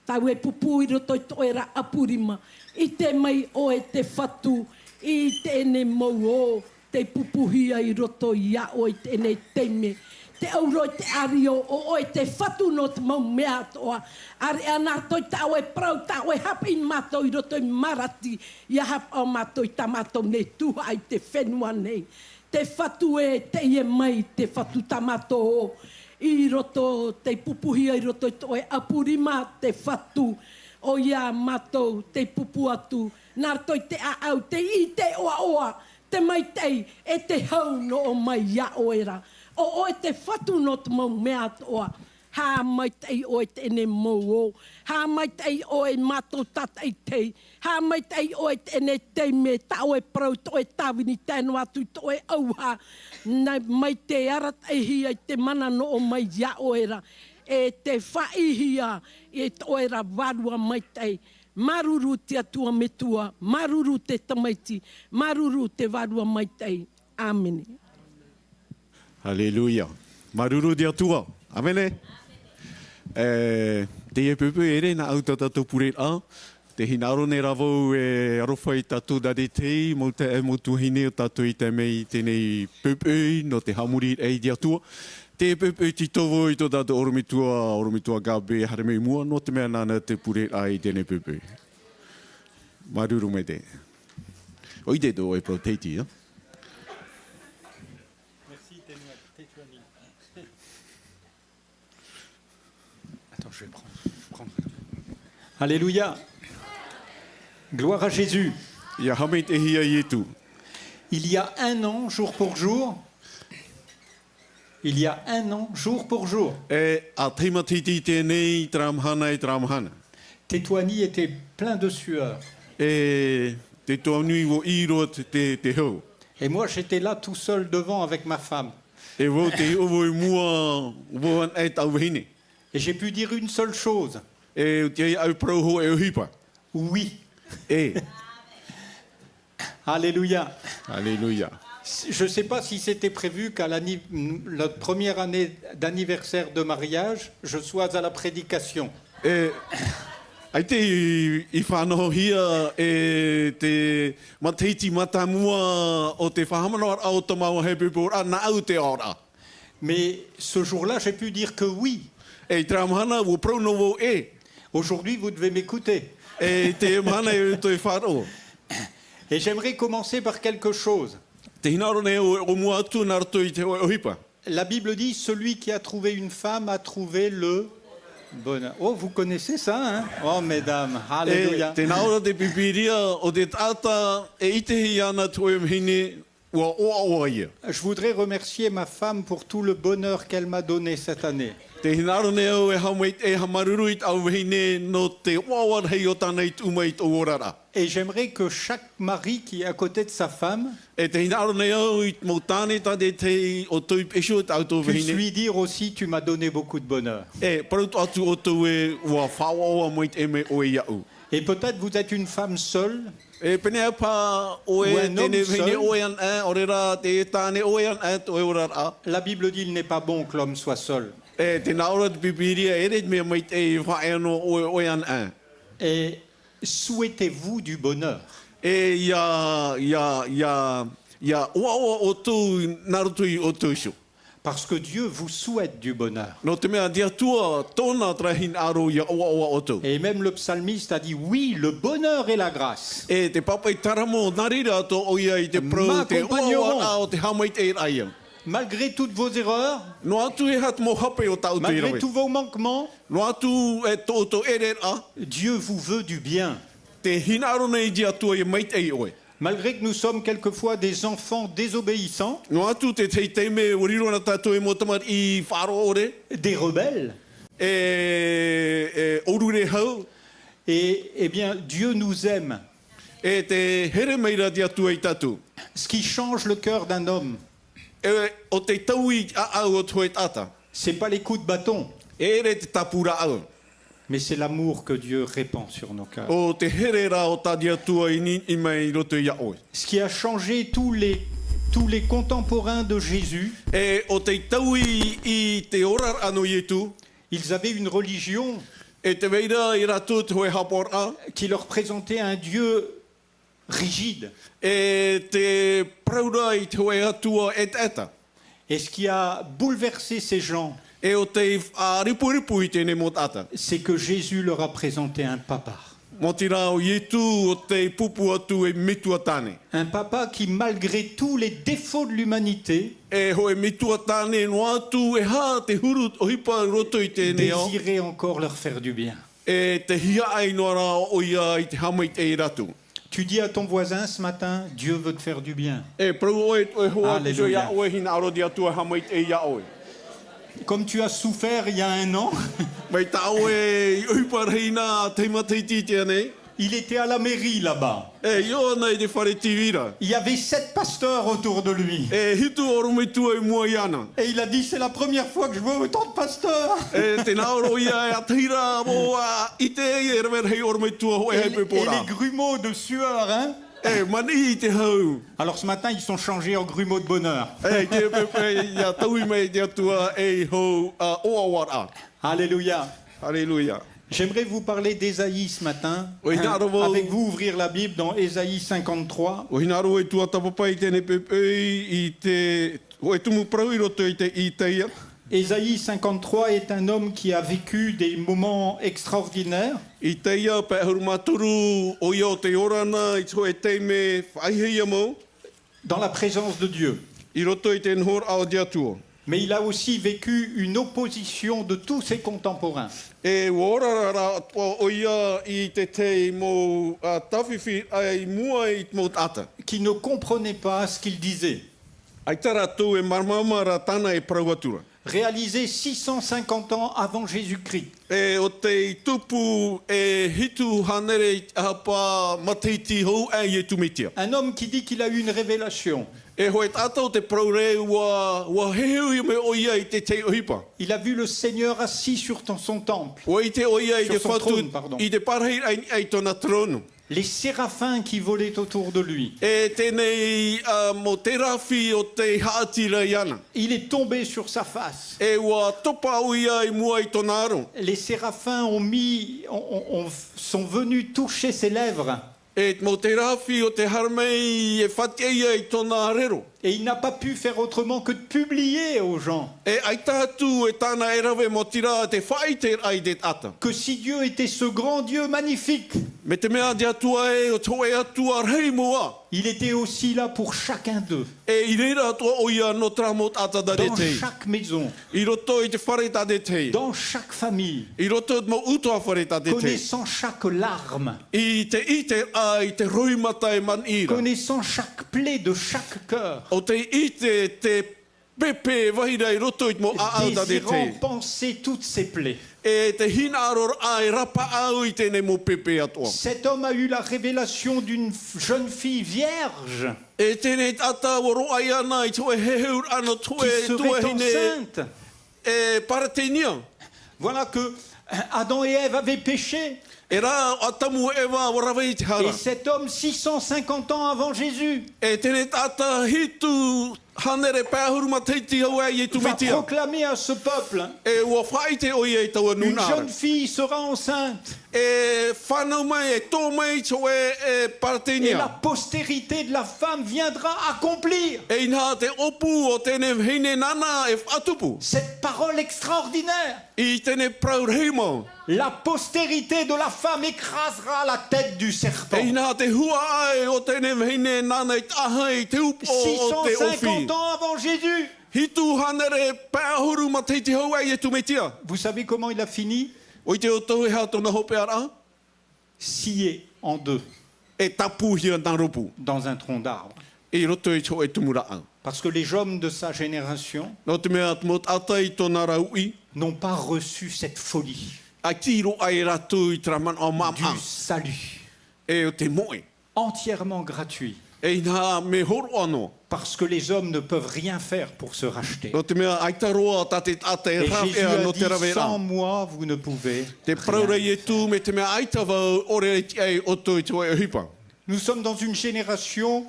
Tau e pupu i roto toi ra apurima. I te mai o e te whatu, i te ne mau o, te pupuhia i roto ia o i te ne teime. Te auro te ario o e te whatu no te mau mea toa. Are ana toi tau e prau, tau e hapa i matou i roto i marati. Ia hapa o matou i tamatou nei tuha i te whenua nei. Te whatu e te ie mai, te whatu tamato o. I roto, te pupuhia i roto i toi apurima, te whatu. O ia matou, te pupu atu. Nār toi te aau, te i te oa oa. Te mai tei, e te hau no o mai ia oera. O e te whatu no te mau mea toa. Ha mai tei o e te ene mau o. Ha mai tei o e matou tatai tei. Ha mai tei o e te ene tei me tau e prau to e tawini tēnu atu to e auha. Nei mai te arat e hia i te mana no o mai ia oera. E te whaihia e to e ra warua mai tei. Maruru te atua me tua. Maruru te tamaiti. Maruru te warua mai tei. Amen. Alléluia. Maruru te atua. Amen. Te e pepe ere na au tatatou pure a. Te hinaro ne ravou e arowhai tatou dade tei, mo te e motuhine o tatou i te mei tenei pepe no te hamuri e te atua. Te pepe ti tovo i to tatou oromitua gabe haremei mua, no te mea nana te pure a i tenei pepe. Maruru me te. O i te do e pro teiti, ja? je vais prendre. Alléluia. Gloire à Jésus. Ia hamait e hia i tu. Il y a 1 an, jour pour jour. Il y a 1 an, jour pour jour. E a teima titi tēnei tramhana e tramhana. Tes toinis étaient pleins de sueur. E te toanui wo iro te hau. Et moi, j'étais là tout seul devant avec ma femme. E wo te ovo e mua woan e tau wahine. Et j'ai pu dire une seule chose. E te au proho e hipa. Oui. E. Alléluia. Alléluia. Je ne sais pas si c'était prévu qu'à la première année d'anniversaire de mariage, je sois à la prédication. E ai te I whanoho hia e te mateiti matamua o te whahamanoa au tamau he pupura na au te ora. Mais ce jour-là, j'ai pu dire que oui. E tramhana wo prono wo e. Aujourd'hui, vous devez m'écouter. E te mana e te wharo. Et j'aimerais commencer par quelque chose. Te hinaro ne o mua atu na rato I te o hipa. La Bible dit, celui qui a trouvé une femme a trouvé le bonheur. Oh, vous connaissez ça, hein? Oh, mesdames, alléluia. E te naora te pipiria o te tata e ite hi ana toi mhine ua oa ia. Je voudrais remercier ma femme pour tout le bonheur qu'elle m'a donné cette année. Te hinaro ne o e hamait e hamaruruit au mhine no te oawar hei o tanai umait o orara. Et j'aimerais que chaque mari qui est à côté de sa femme puisse lui dire aussi, tu m'as donné beaucoup de bonheur. Et peut-être vous êtes une femme seule, ou un homme seul. La Bible dit, il n'est pas bon que l'homme soit seul. Et souhaitez-vous du bonheur? Parce que Dieu vous souhaite du bonheur. Et même le psalmiste a dit, oui, le bonheur et la grâce m'accompagneront. Malgré toutes vos erreurs, malgré tous vos manquements, Dieu vous veut du bien. Malgré que nous sommes quelquefois des enfants désobéissants, des rebelles, et bien Dieu nous aime. Ce qui change le cœur d'un homme, c'est pas les coups de bâton, mais c'est l'amour que Dieu répand sur nos cœurs. Ce qui a changé tous les contemporains de Jésus, ils avaient une religion qui leur présentait un Dieu rigide. Et ce qui a bouleversé ces gens, c'est que Jésus leur a présenté un papa. Un papa qui, malgré tous les défauts de l'humanité, désirait encore leur faire du bien. Tu dis à ton voisin ce matin, Dieu veut te faire du bien. Alléluia. Comme tu as souffert il y a 1 an, il était à la mairie là-bas. Il y avait 7 pasteurs autour de lui. Et il a dit, c'est la première fois que je vois autant de pasteurs. Et les grumeaux de sueur, hein? Alors ce matin, ils sont changés en grumeaux de bonheur. Alléluia. Alléluia. J'aimerais vous parler d'Ésaïe ce matin. Avec vous, ouvrir la Bible dans Ésaïe 53. Ésaïe 53 est un homme qui a vécu des moments extraordinaires. Dans la présence de Dieu. Mais il a aussi vécu une opposition de tous ses contemporains. E warara o ia I te te mo tawhiwhi ai mua I mo ata. Qui ne comprenaient pas ce qu'il disait. Ai tara tō e marmamara tana e prauatura. Réalisé 650 ans avant Jésus-Christ. E o te tupu e hitu hanere hapa mateiti hou e e tumitia. Un homme qui dit qu'il a eu une révélation. E hoi tātou te praure wa hehui me o ia I te te ohipa. Il a vu le Seigneur assis sur son temple. O I te o ia I te Sur son whatu trône, pardon. I te parhei ai tona trono. Les séraphins qui volaient autour de lui. E tenei mo te rafi o te haatira iana. Il est tombé sur sa face. E wa topa o ia I mua I tona aro. Les séraphins sont venus toucher ses lèvres. E mo te rafi o te harmei e whatia I tona arero. Et il n'a pas pu faire autrement que de publier aux gens E ai tātu e tāna e rawe mo tira te whaiter ai te ata. que si Dieu était ce grand Dieu magnifique, Me te mea te atua e o tō e atua rei moa. il était aussi là pour chacun d'eux, E I reira atua o ia no tramot ata da dans te. chaque maison, I roto I te whare ta te. dans chaque famille, I roto mo utoa whare ta te. connaissant chaque larme, I te ai te roimata e man ira. connaissant chaque plaie de chaque cœur, O te te pepe wahira I roto I mo a da te. désirant penser toutes ces plaies. E te hina aror ai rapa au I tēnei mo pepe atua. Cet homme a eu la révélation d'une jeune fille vierge E tēnei tata waro ai ana I tō e heheur ano tō qui e serait hine enceinte. e paratenia. Voilà que Adam et Ève avaient péché. E rā atamu ewa warawai te hara. Et cet homme, 650 ans avant Jésus, E tēnei tata hitu hanere pēhuruma teiti haua I tu va mitia. proclamer à ce peuple, E ua whaite o ia I taua une nunara. jeune fille sera enceinte. E whanau mai e tō mai tō e Et la paratenia. postérité de la femme viendra accomplir E inha te opu o tēnei hine nana e whatupu. cette parole extraordinaire. I tēnei praurheimo. La postérité de la femme écrasera la tête du E serpent. inha te hua ai o tēnei hine nana I tahai te upo o te ofi. 650 ans avant Jésus. Hitu hanere pēhuru ma teiti haua I tu mitia. Vous savez comment il a fini? O I te o tau e hea tona hope ara. Scié en deux E tapu hia nā ropu. dans un tronc d'arbre. I roto I tō e tumura. Parce que les hommes de sa génération No te mea mot ata I tōna raui. n'ont pas reçu cette folie A tiro ai ratu I traman o du mama. salut E o te moe. entièrement gratuit. E inha me horo ano. Parce que les hommes ne peuvent rien faire pour se racheter. No te mea ai taroa tate ata e Et raf Jésus e a no te dit, rawe sans ra. moi, vous ne pouvez Te praure rien. I tu me te mea ai tawa ore ai oto I tō e hipa. Nous sommes dans une génération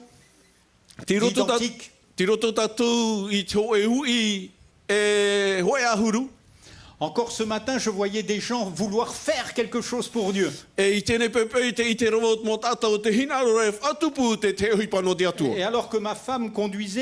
Ti roto ta- identique. Ti roto tatu I tō e hui e hoe ahuru. Encore ce matin, je voyais des gens vouloir faire quelque chose pour Dieu. E I tēnei pepe I te rawot mo tata o te hinaro e whatupu te hipa no te atua. Et alors que ma femme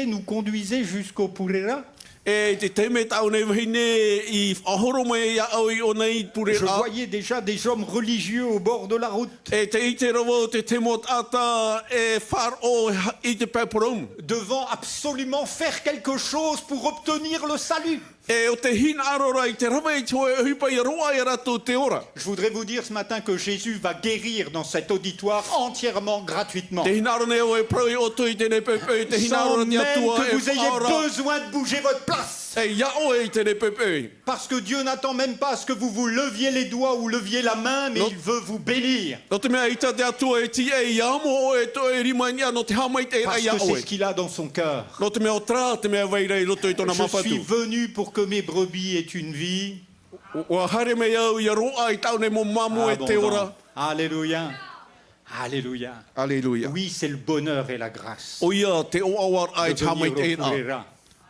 nous conduisait jusqu'au Purera, E te teme tau nei wahine I ahoro mai ia au I o nei pure je a. voyais déjà des hommes religieux au bord de la route, E te I te rawo te te mo tata e whar o I te peporom. devant absolument faire quelque chose pour obtenir le salut. E o te hina arora I te rawa I tō e hipa I roa I rato te ora. Je voudrais vous dire ce matin que Jésus va guérir dans cet auditoire entièrement gratuitement. Te hina arone o e prau I oto I tēnei pepe te hina Sans arone même atua que vous e ayez whaora. besoin de bouger votre place. E ia o e tēnei pepe. Parce que Dieu n'attend même pas à ce que vous vous leviez les doigts ou leviez la main, mais Non. il veut vous bénir. No te mea ita te atua e ti e ia mo o e to e rimania no te hamai te Parce ia que o c'est e. ce qu'il a dans son cœur. No te mea o tra te mea waira I roto I tona Je suis mawhatu. venu pour que mes brebis aient une vie O hare me au I roa I tau nei mo mamo e te abondante. ora. Alléluia. Alléluia. Alléluia. Oui, c'est le bonheur et la grâce O ia te o awar ai de te hamai venir te au ira. Purera.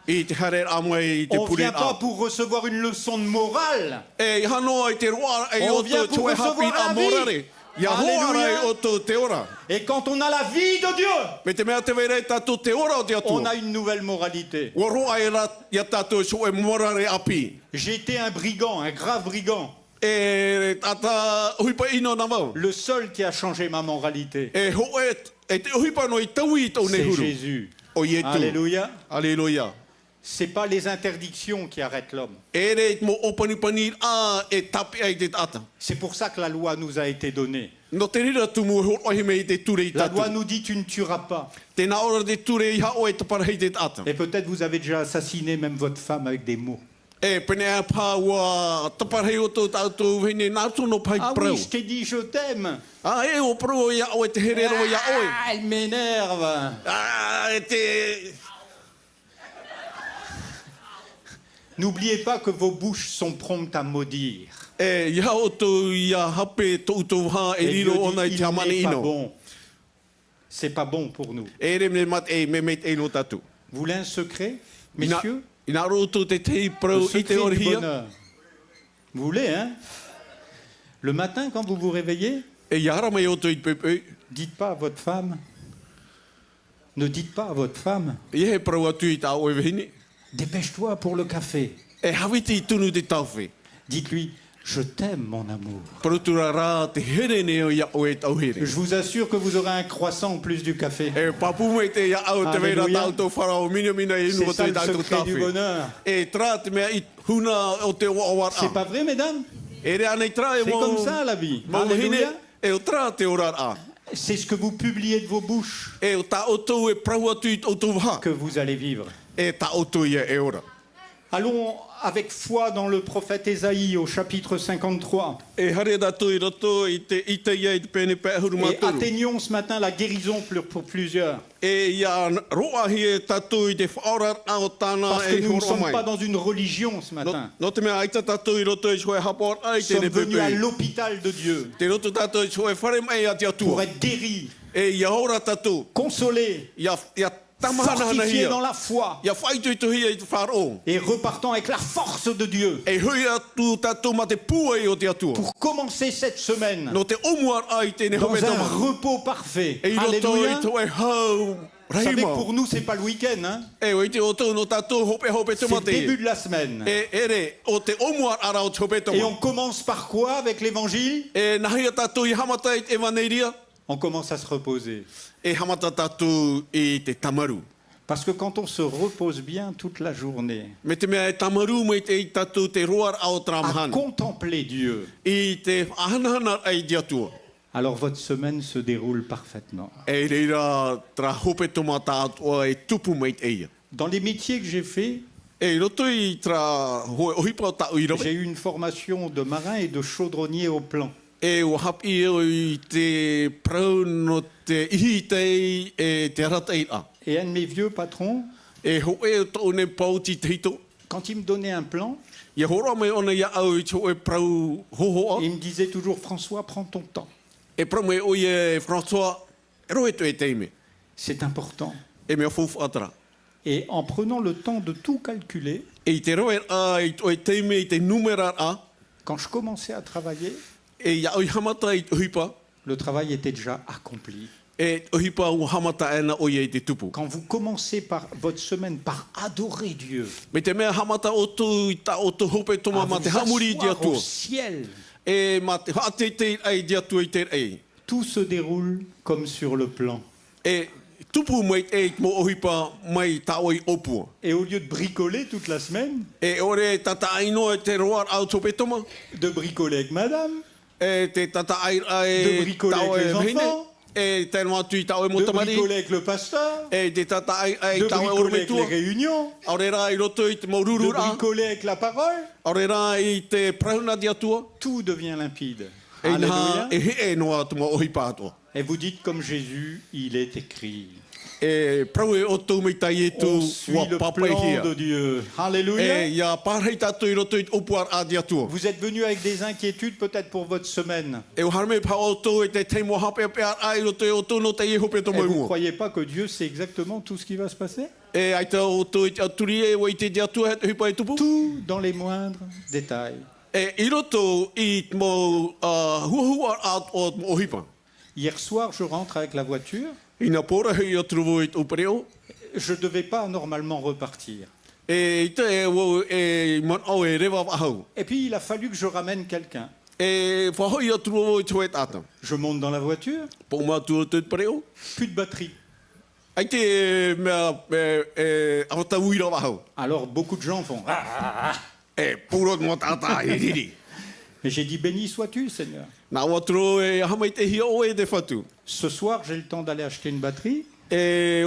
I te hare amai I te On ne vient pure pas a. pour recevoir une leçon de morale. E hano ai te roa e On o vient to pour te recevoir hapi la a vie. morare. Ia hoa Alléluia. ai o to te ora. Et quand on a la vie de Dieu, Me te mea te vere tato te ora o te on atua. a une nouvelle moralité. Ua roa e ra ia tato so e morare api. J'étais un brigand, un grave brigand. E tata huipa ino na mau. Le seul qui a changé ma moralité, E ho e te huipa no I tau I tau nei c'est huru. Jésus. O ietu. Alléluia. Alléluia. C'est pas les interdictions qui arrêtent l'homme. C'est pour ça que la loi nous a été donnée. La loi nous dit tu ne tueras pas. Et peut-être vous avez déjà assassiné même votre femme avec des mots. Ah oui, je t'ai dit je t'aime. Elle m'énerve. N'oubliez pas que vos bouches sont promptes à maudire. Et Dieu dit, il n'est pas bon. C'est pas bon pour nous. Vous voulez un secret, messieurs? Le secret du bonheur. Vous voulez, hein? Le matin, quand vous vous réveillez, dites pas à votre femme. Ne dites pas à votre femme. Dépêche-toi pour le café. Dites-lui, je t'aime, mon amour. Je vous assure que vous aurez un croissant en plus du café. Alléluia. C'est ça le secret du bonheur. C'est pas vrai, mesdames? C'est comme ça, la vie. Alléluia. C'est ce que vous publiez de vos bouches que vous allez vivre. Allons avec foi dans le prophète Ésaïe au chapitre 53. Et atteignons ce matin la guérison pour plusieurs. Parce que nous ne sommes pas dans une religion ce matin. Nous sommes venus à l'hôpital de Dieu pour être guéris, consolés, fortifiés dans la foi et repartant avec la force de Dieu pour commencer cette semaine dans un repos parfait. Alléluia. Vous savez que pour nous, c'est pas le week-end, hein? C'est le début de la semaine. Et on commence par quoi avec l'évangile? On commence à se reposer. Parce que quand on se repose bien toute la journée, à contempler Dieu, alors votre semaine se déroule parfaitement. Dans les métiers que j'ai faits, j'ai eu une formation de marin et de chaudronnier au plan. Et un de mes vieux patrons, quand il me donnait un plan, il me disait toujours, François, prends ton temps. C'est important. Et en prenant le temps de tout calculer, quand je commençais à travailler, le travail était déjà accompli. Quand vous commencez par votre semaine par adorer Dieu, au ciel, tout se déroule comme sur le plan. Et au lieu de bricoler toute la semaine, de bricoler avec madame, de bricoler avec les enfants, de bricoler avec le pasteur, de bricoler avec les réunions, de bricoler avec la parole, tout devient limpide. Alléluia. Et vous dites comme Jésus, il est écrit. On suit le plan de Dieu. Alléluia. Vous êtes venus avec des inquiétudes peut-être pour votre semaine. Et vous ne croyez pas que Dieu sait exactement tout ce qui va se passer? Tout dans les moindres détails. Hier soir, je rentre avec la voiture. Je ne devais pas normalement repartir. Et puis il a fallu que je ramène quelqu'un. Je monte dans la voiture. Plus de batterie. Alors beaucoup de gens font. Et j'ai dit béni sois-tu, Seigneur. Ce soir, j'ai le temps d'aller acheter une batterie. Et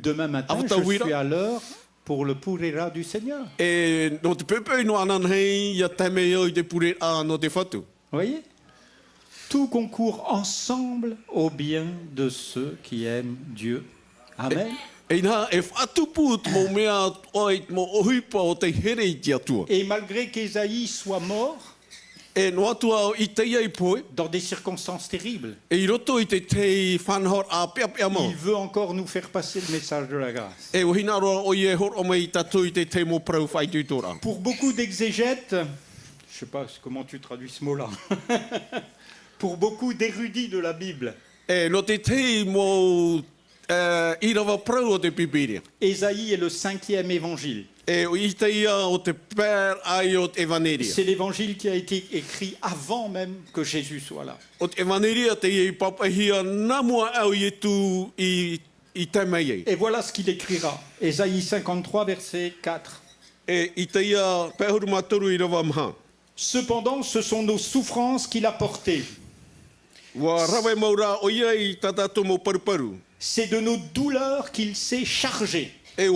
demain matin, je suis à l'heure pour le Purera du Seigneur. Vous voyez? Tout concourt ensemble au bien de ceux qui aiment Dieu. Amen. Et malgré qu'Ésaïe soit mort, dans des circonstances terribles, il veut encore nous faire passer le message de la grâce. Pour beaucoup d'exégètes, je ne sais pas comment tu traduis ce mot-là, pour beaucoup d'érudits de la Bible, Ésaïe est le 5e évangile. C'est l'évangile qui a été écrit avant même que Jésus soit là. Et voilà ce qu'il écrira. Ésaïe 53, verset 4. Cependant, ce sont nos souffrances qu'il a portées. C'est de nos douleurs qu'il s'est chargé. Et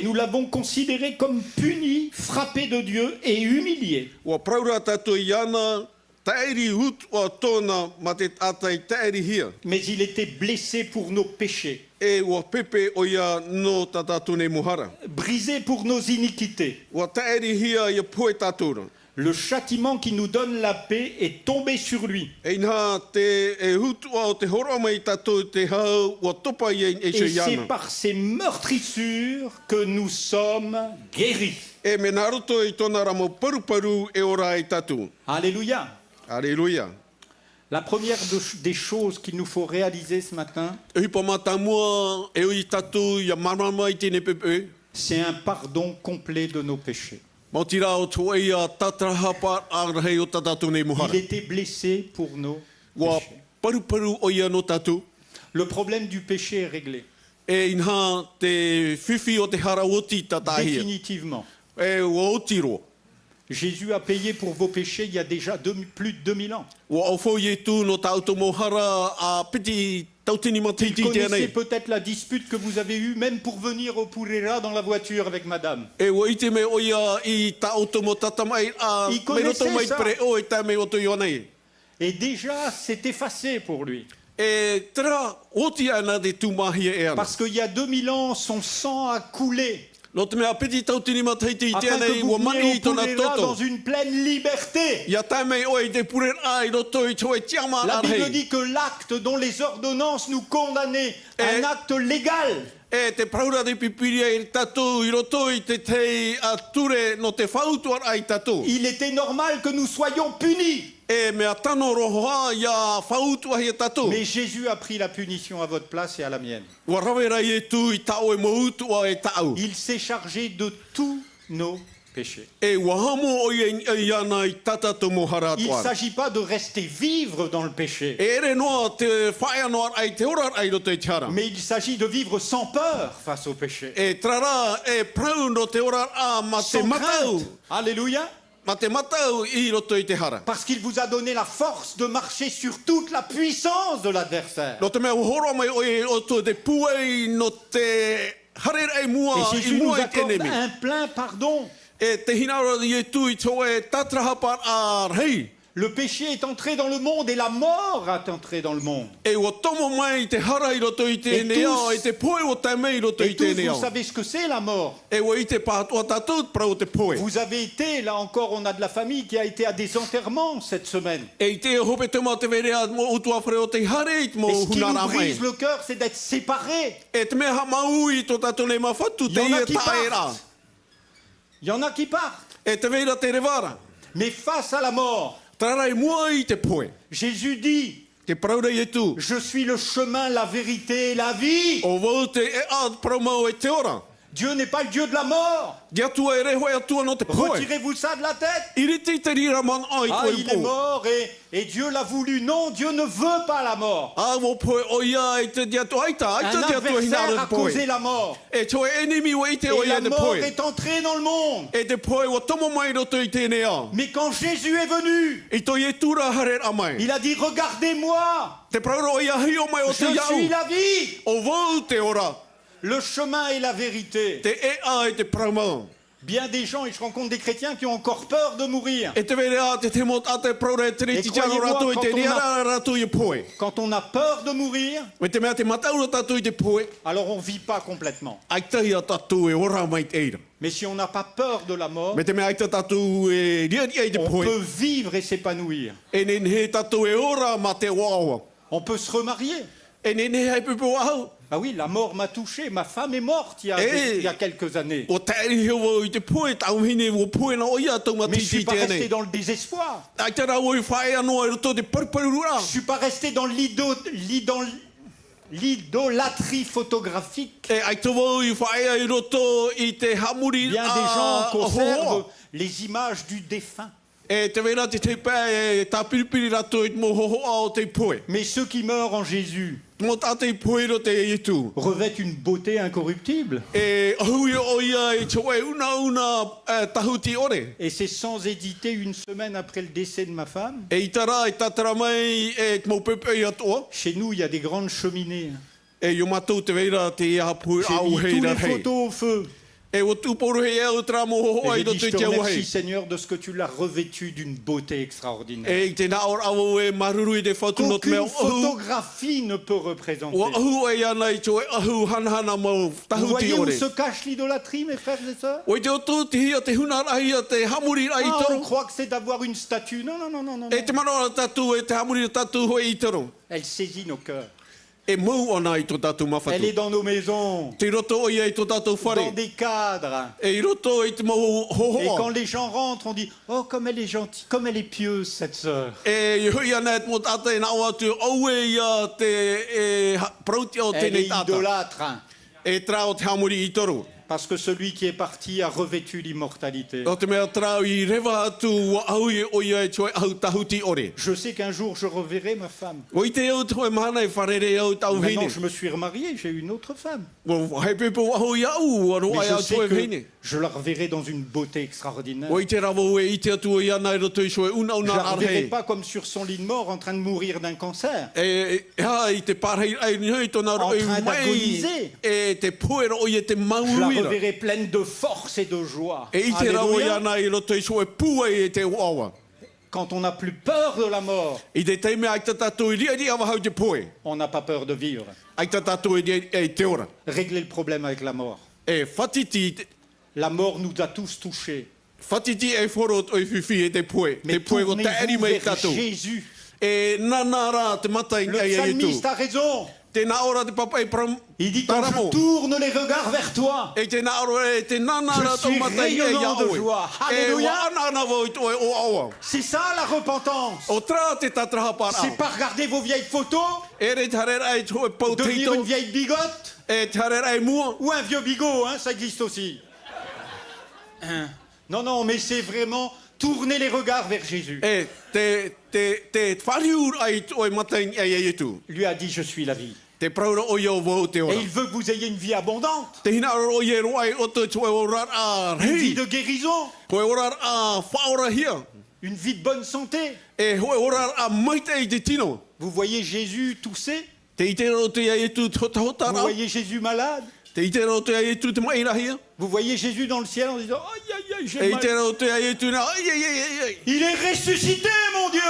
nous l'avons considéré comme puni, frappé de Dieu et humilié. Mais il était blessé pour nos péchés, brisé pour nos iniquités. Le châtiment qui nous donne la paix est tombé sur lui. Et c'est par ses meurtrissures que nous sommes guéris. Alléluia. Alléluia. La première des choses qu'il nous faut réaliser ce matin, c'est un pardon complet de nos péchés. Il était blessé pour nos péchés. Le problème du péché est réglé. Définitivement. Jésus a payé pour vos péchés il y a déjà plus de 2000 ans. Vous connaissez peut-être la dispute que vous avez eue même pour venir au Purera dans la voiture avec madame. Il connaissait ça. Et déjà, c'est effacé pour lui. Parce qu'il y a 2000 ans, son sang a coulé. Afin que vous veniez au Purera dans une pleine liberté. La Bible dit que l'acte dont les ordonnances nous condamnaient, un acte légal, il était normal que nous soyons punis. Mais Jésus a pris la punition à votre place et à la mienne. Il s'est chargé de tous nos péchés. Il ne s'agit pas de rester vivre dans le péché. Mais il s'agit de vivre sans peur face au péché. Sans crainte. Alléluia. Parce qu'il vous a donné la force de marcher sur toute la puissance de l'adversaire. Et Jésus nous accorde un plein pardon. Le péché est entré dans le monde et la mort est entrée dans le monde. Et tous, vous savez ce que c'est la mort. Vous avez été, là encore, on a de la famille qui a été à des enterrements cette semaine. Et ce qui nous brise le cœur, c'est d'être séparés. Il y en a qui partent. Mais face à la mort, Jésus dit, je suis le chemin, la vérité et la vie. Dieu n'est pas le Dieu de la mort. Retirez-vous ça de la tête. Ah, il est mort et Dieu l'a voulu. Non, Dieu ne veut pas la mort. Un adversaire a causé la mort. Et la mort est entrée dans le monde. Mais quand Jésus est venu, il a dit, regardez-moi. Je suis la vie. Le chemin et la vérité. Bien des gens, et je rencontre des chrétiens qui ont encore peur de mourir. Et croyez-moi, quand on a peur de mourir, alors on ne vit pas complètement. Mais si on n'a pas peur de la mort, on peut vivre et s'épanouir. On peut se remarier. Ah oui, la mort m'a touché. Ma femme est morte il y a quelques années. Mais je ne suis pas resté dans le désespoir. Je ne suis pas resté dans l'idolâtrie photographique. Bien des gens conservent les images du défunt. Mais ceux qui meurent en Jésus revêtent une beauté incorruptible. Et c'est sans hésiter, une semaine après le décès de ma femme. Chez nous, il y a des grandes cheminées. J'ai mis toutes les photos au feu. Et j'ai dit, je te remercie Seigneur de ce que tu l'as revêtu d'une beauté extraordinaire. Qu'aucune photographie ne peut représenter. Vous voyez où se cache l'idolâtrie, mes frères et sœurs? On croit que c'est d'avoir une statue. Non, non, non, non, non. Elle saisit nos cœurs. Elle est dans nos maisons, dans des cadres. Et quand les gens rentrent, on dit, oh, comme elle est gentille, comme elle est pieuse, cette sœur. Elle est idolâtre. Parce que celui qui est parti a revêtu l'immortalité. Je sais qu'un jour je reverrai ma femme. Maintenant je me suis remarié, j'ai une autre femme. Mais je sais que je la reverrai dans une beauté extraordinaire. Je ne la reverrai pas comme sur son lit de mort en train de mourir d'un cancer. En train d'agoniser. Je la reverrai pleine de force et de joie. Alléluia. Quand on n'a plus peur de la mort, on n'a pas peur de vivre. Régler le problème avec la mort. La mort nous a tous touchés. Mais tournez-vous vers Jésus. Le psalmiste a raison. Il dit, quand je tourne les regards vers toi, je suis rayonnant de joie. Alléluia. C'est ça la repentance. C'est pas regarder vos vieilles photos, devenir une vieille bigote ou un vieux bigot, hein, ça existe aussi. Non, non, mais c'est vraiment tourner les regards vers Jésus. Lui a dit, je suis la vie. Et il veut que vous ayez une vie abondante. Une vie de guérison. Une vie de bonne santé. Vous voyez Jésus tousser? Vous voyez Jésus malade? Vous voyez Jésus dans le ciel en disant, aïe aïe aïe, j'ai mal. Il est ressuscité, mon Dieu.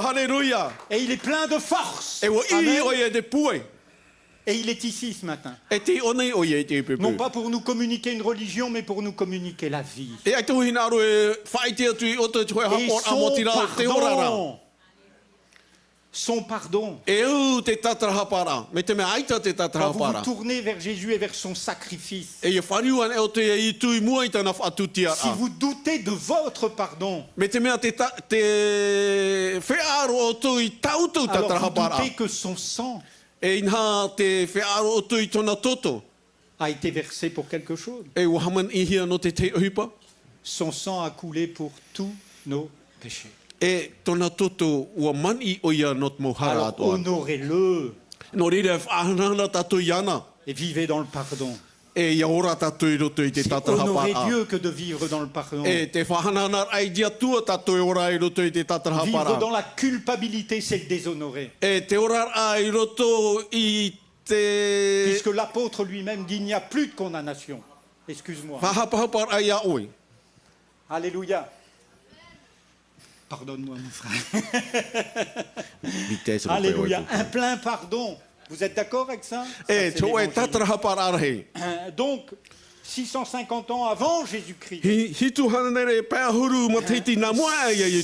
Alléluia. Et il est plein de force. Amen. Et il est ici ce matin. Non pas pour nous communiquer une religion, mais pour nous communiquer la vie. Et son pardon. Quand vous vous tournez vers Jésus et vers son sacrifice, si vous doutez de votre pardon, alors vous doutez que son sang a été versé pour quelque chose. Son sang a coulé pour tous nos péchés. Alors honorez-le et vivez dans le pardon. C'est honorer Dieu que de vivre dans le pardon. Vivre dans la culpabilité, c'est le déshonorer. Puisque l'apôtre lui-même dit il n'y a plus de condamnation. Excuse-moi. Alléluia. Pardonne-moi, mon frère. Alléluia. Un plein pardon. Vous êtes d'accord avec ça? Donc, 650 ans avant Jésus-Christ,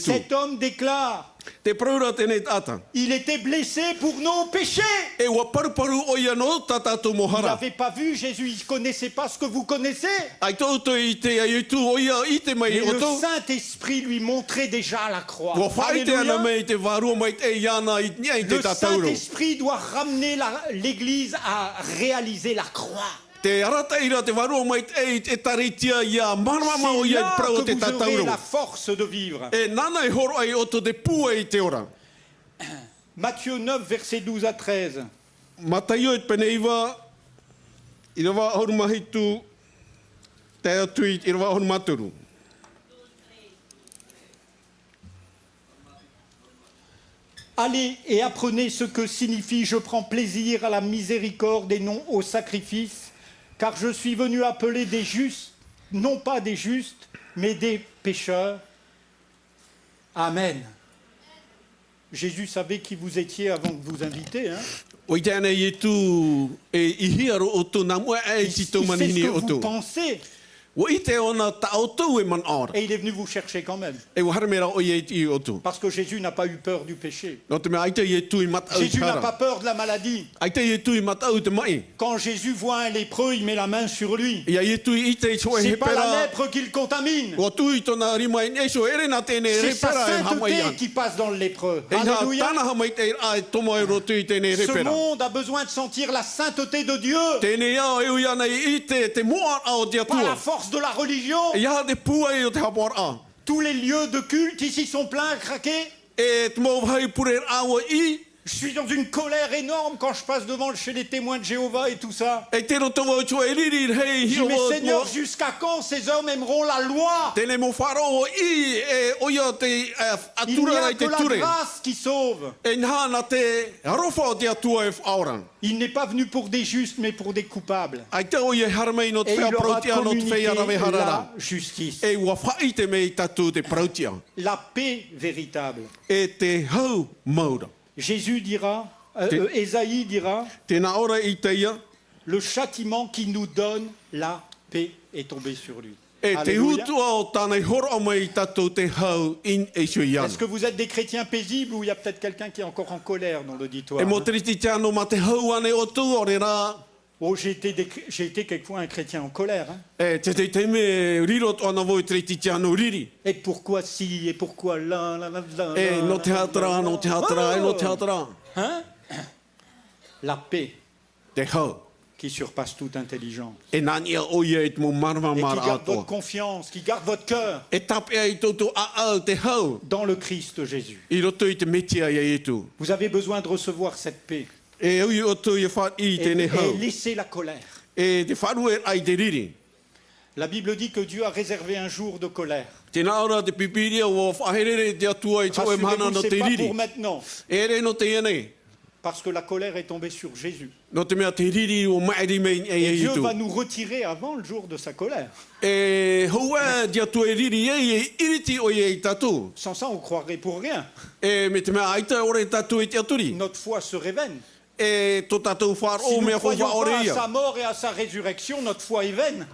cet homme déclare: il était blessé pour nos péchés. Il n'avait pas vu Jésus, il ne connaissait pas ce que vous connaissez. Mais le Saint-Esprit lui montrait déjà la croix. Alléluia. Le Saint-Esprit doit ramener l'Église à réaliser la croix. C'est là que vous aurez la force de vivre. Matthieu 9, versets 12 à 13. Allez et apprenez ce que signifie « Je prends plaisir à la miséricorde et non au sacrifice ». Car je suis venu appeler des justes, non pas des justes, mais des pécheurs. Amen. Jésus savait qui vous étiez avant que vous invitez. Hein? Il sait ce que vous pensez. Et il est venu vous chercher quand même. Parce que Jésus n'a pas eu peur du péché. Jésus n'a pas peur de la maladie. Quand Jésus voit un lépreux, il met la main sur lui. C'est pas la lèpre qui le contamine. C'est sa sainteté qui passe dans le lépreux. Alléluia. Ce monde a besoin de sentir la sainteté de Dieu. Pas la force de la religion. Tous les lieux de culte ici sont pleins à craquer. Je suis dans une colère énorme quand je passe devant chez les témoins de Jéhovah et tout ça. Je dis, mais Seigneur, jusqu'à quand ces hommes aimeront la loi? Il n'y a que la grâce qui sauve. Il n'est pas venu pour des justes, mais pour des coupables. Et il aura communiqué la justice. La paix véritable. Jésus dira, Ésaïe dira, le châtiment qui nous donne la paix est tombé sur lui. Alléluia. Est-ce que vous êtes des chrétiens paisibles ou il y a peut-être quelqu'un qui est encore en colère dans l'auditoire? Oh, j'ai été quelquefois un chrétien en colère. Hein? Et pourquoi si, et pourquoi là, hein? La paix qui surpasse toute intelligence. Et qui garde votre confiance, qui garde votre cœur dans le Christ Jésus. Vous avez besoin de recevoir cette paix. Et laissez la colère. La Bible dit que Dieu a réservé un jour de colère. Rassurez-vous, c'est pas pour maintenant. Parce que la colère est tombée sur Jésus. Et Dieu va nous retirer avant le jour de sa colère. Sans ça, on croirait pour rien. Notre foi se révèle. Si nous ne croyons pas à sa mort et à sa résurrection, notre foi est vaine.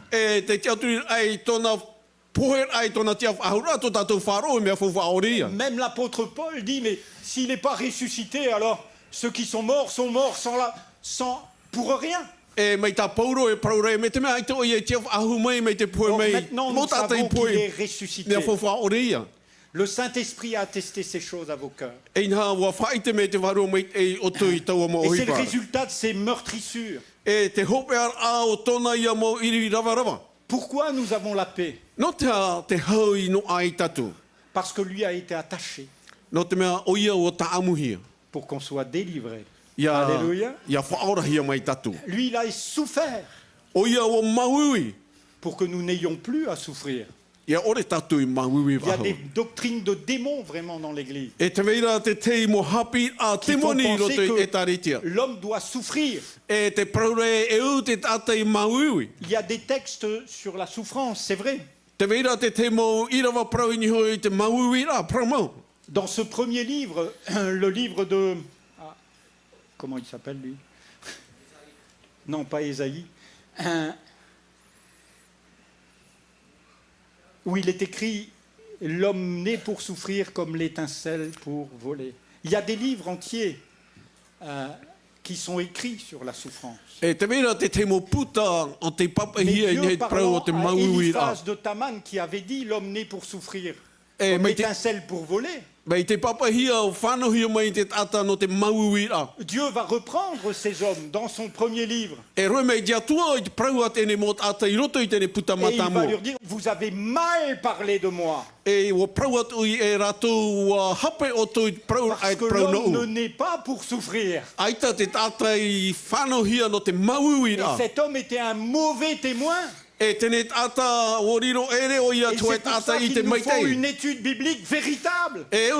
Même l'apôtre Paul dit, mais s'il n'est pas ressuscité, alors ceux qui sont morts pour rien. Donc maintenant, nous savons qu'il est ressuscité. Le Saint-Esprit a attesté ces choses à vos cœurs. Et c'est le résultat de ces meurtrissures. Pourquoi nous avons la paix? Parce que lui a été attaché pour qu'on soit délivré. Alléluia. Lui, il a souffert pour que nous n'ayons plus à souffrir. Il y a des doctrines de démons vraiment dans l'Église qui font penser que l'homme doit souffrir. Il y a des textes sur la souffrance, c'est vrai. Dans ce premier livre, le livre de... comment il s'appelle lui? Non, pas Ésaïe. Où il est écrit « L'homme naît pour souffrir comme l'étincelle pour voler ». Il y a des livres entiers qui sont écrits sur la souffrance. Mais Dieu parlant à Eliphaz de Taman qui avait dit « L'homme naît pour souffrir comme l'étincelle pour voler ». Dieu va reprendre ces hommes dans son premier livre. Et il va leur dire, vous avez mal parlé de moi. Parce que l'homme ne naît pas pour souffrir. Et cet homme était un mauvais témoin. Et c'est pour ça qu'il nous faut une étude biblique véritable qui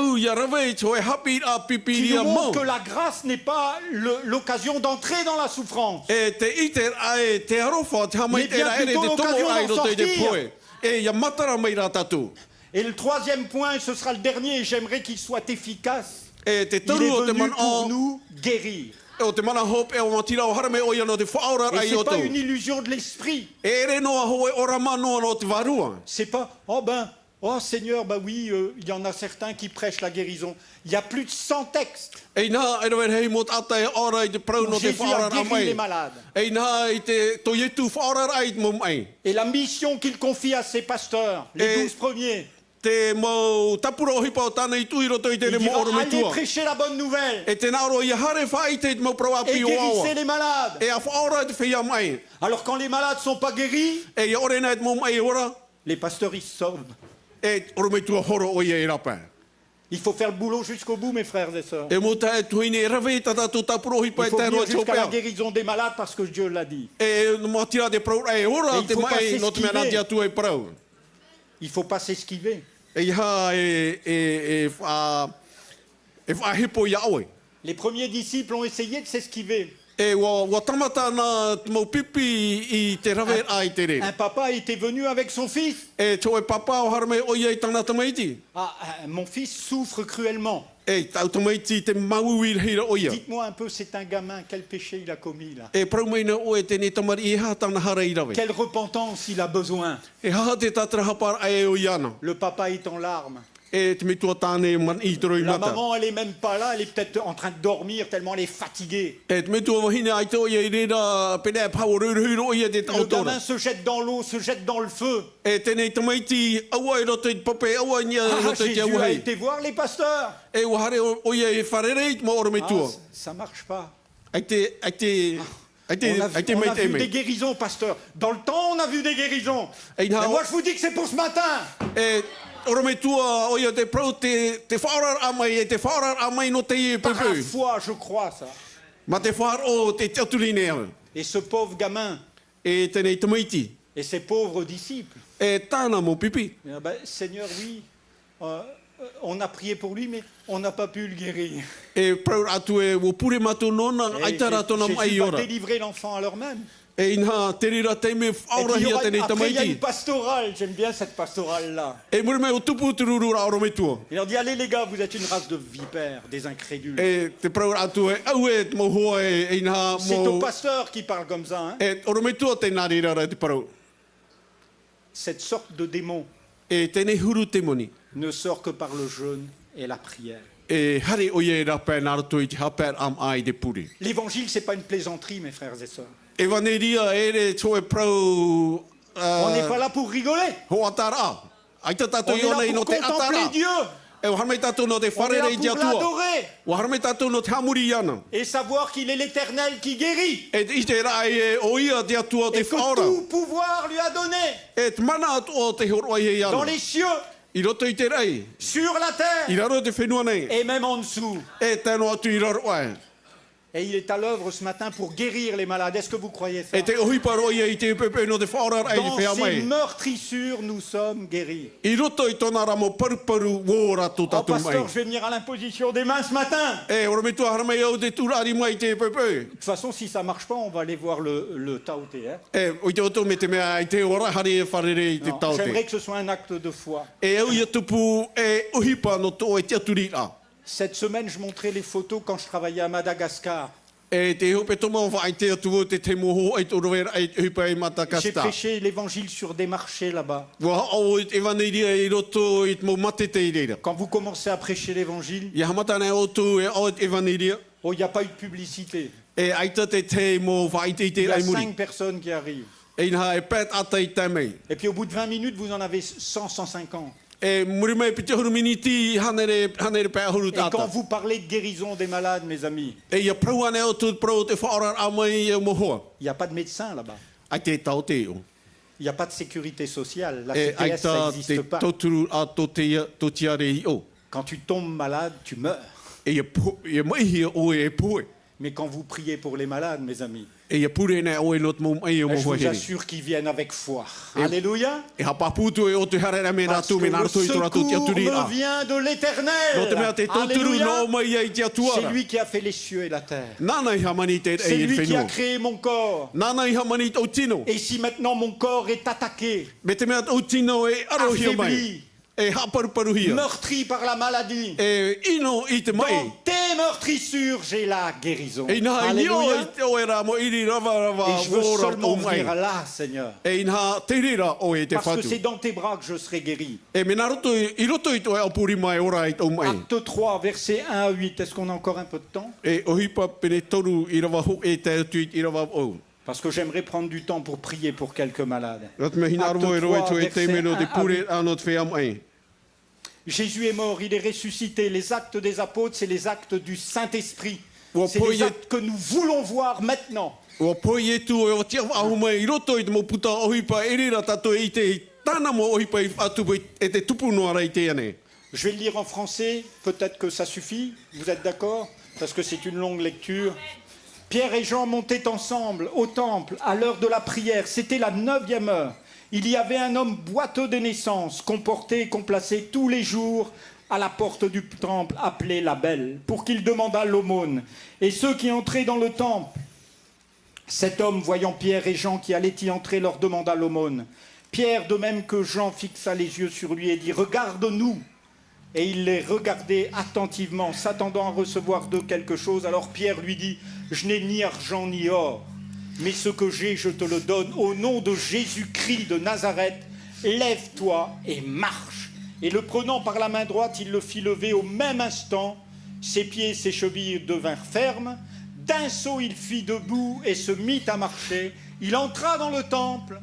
nous montre que la grâce n'est pas l'occasion d'entrer dans la souffrance, mais bien plutôt l'occasion d'en sortir. Et le troisième point, ce sera le dernier, et j'aimerais qu'il soit efficace. Il est venu pour nous guérir. Et ce n'est pas une illusion de l'esprit. C'est pas, oh Seigneur, bah oui, il y en a certains qui prêchent la guérison. Il y a plus de 100 textes où Jésus a guéri les malades. Et la mission qu'il confie à ses pasteurs, les 12 premiers, il dira, allez prêcher la bonne nouvelle et guérissez les malades. Alors quand les malades ne sont pas guéris, les pasteurs ils se sauvent. Il faut faire le boulot jusqu'au bout, mes frères et sœurs. Il faut venir jusqu'à la guérison des malades parce que Dieu l'a dit. Il ne faut pas s'esquiver. Les premiers disciples ont essayé de s'esquiver. Un papa était venu avec son fils. Mon fils souffre cruellement. Dites-moi un peu, c'est un gamin, quel péché il a commis là? Quelle repentance il a besoin? Le papa est en larmes. La maman, elle est même pas là, elle est peut-être en train de dormir tellement elle est fatiguée. Le gamin se jette dans l'eau, se jette dans le feu. Jésus a été voir les pasteurs. Ça marche pas. On a vu des guérisons, pasteur. Dans le temps, on a vu des guérisons. Mais moi, je vous dis que c'est pour ce matin. Par la foi, je crois ça. Et ce pauvre gamin et ces pauvres disciples, Seigneur, oui, on a prié pour lui, mais on n'a pas pu le guérir. Jésus va délivrer l'enfant à leur même. Et puis, après, il y a une pastorale. J'aime bien cette pastorale-là. Il leur dit, allez les gars, vous êtes une race de vipères, des incrédules. C'est au pasteur qui parle comme ça. Hein? Cette sorte de démon ne sort que par le jeûne et la prière. L'évangile, c'est pas une plaisanterie, mes frères et sœurs. On n'est pas là pour rigoler. On est là pour contempler Dieu. On est là pour l'adorer. Et savoir qu'il est l'Éternel qui guérit. Et que tout pouvoir lui a donné. Dans les cieux. Sur la terre. Et même en dessous. Et il est à l'œuvre ce matin pour guérir les malades. Est-ce que vous croyez ça? Dans ces meurtrissures, nous sommes guéris. Oh, pasteur, je vais venir à l'imposition des mains ce matin. De toute façon, si ça ne marche pas, on va aller voir le Taoté. J'aimerais que ce soit un acte de foi. Cette semaine, je montrais les photos quand je travaillais à Madagascar. J'ai prêché l'évangile sur des marchés là-bas. Quand vous commencez à prêcher l'évangile, il n'y a pas eu de publicité. Il y a 5 personnes qui arrivent. Et puis au bout de 20 minutes, vous en avez 100, 150. Et quand vous parlez de guérison des malades, mes amis, il n'y a pas de médecin là-bas. Il n'y a pas de sécurité sociale. La CTS, ça n'existe pas. Quand tu tombes malade, tu meurs. Mais quand vous priez pour les malades, mes amis, je vous assure qu'ils viennent avec foi. Alléluia. Parce que le secours me vient de l'Éternel. Alléluia. C'est lui qui a fait les cieux et la terre. C'est lui qui a créé mon corps. Et si maintenant mon corps est attaqué, affaibli, meurtri par la maladie, dans tes meurtrissures, j'ai la guérison. Alléluia. Et je veux seulement venir là, Seigneur. Parce que c'est dans tes bras que je serai guéri. Acte 3, versets 1 à 8. Est-ce qu'on a encore un peu de temps? Parce que j'aimerais prendre du temps pour prier pour quelques malades. Jésus est mort, il est ressuscité. Les actes des apôtres, c'est les actes du Saint-Esprit. C'est les actes que nous voulons voir maintenant. Je vais le lire en français, peut-être que ça suffit. Vous êtes d'accord? Parce que c'est une longue lecture. Pierre et Jean montaient ensemble au temple à l'heure de la prière. C'était la 9e heure. Il y avait un homme boiteux de naissance qu'on portait et qu'on plaçait tous les jours à la porte du temple appelé la Belle pour qu'il demandât l'aumône. Et ceux qui entraient dans le temple, cet homme, voyant Pierre et Jean qui allaient y entrer, leur demanda l'aumône. Pierre, de même que Jean, fixa les yeux sur lui et dit « Regarde-nous !» Et il les regardait attentivement, s'attendant à recevoir d'eux quelque chose. Alors Pierre lui dit « Je n'ai ni argent ni or, mais ce que j'ai, je te le donne. Au nom de Jésus-Christ de Nazareth, lève-toi et marche. » Et le prenant par la main droite, il le fit lever au même instant. Ses pieds et ses chevilles devinrent fermes. D'un saut, il fit debout et se mit à marcher. Il entra dans le temple,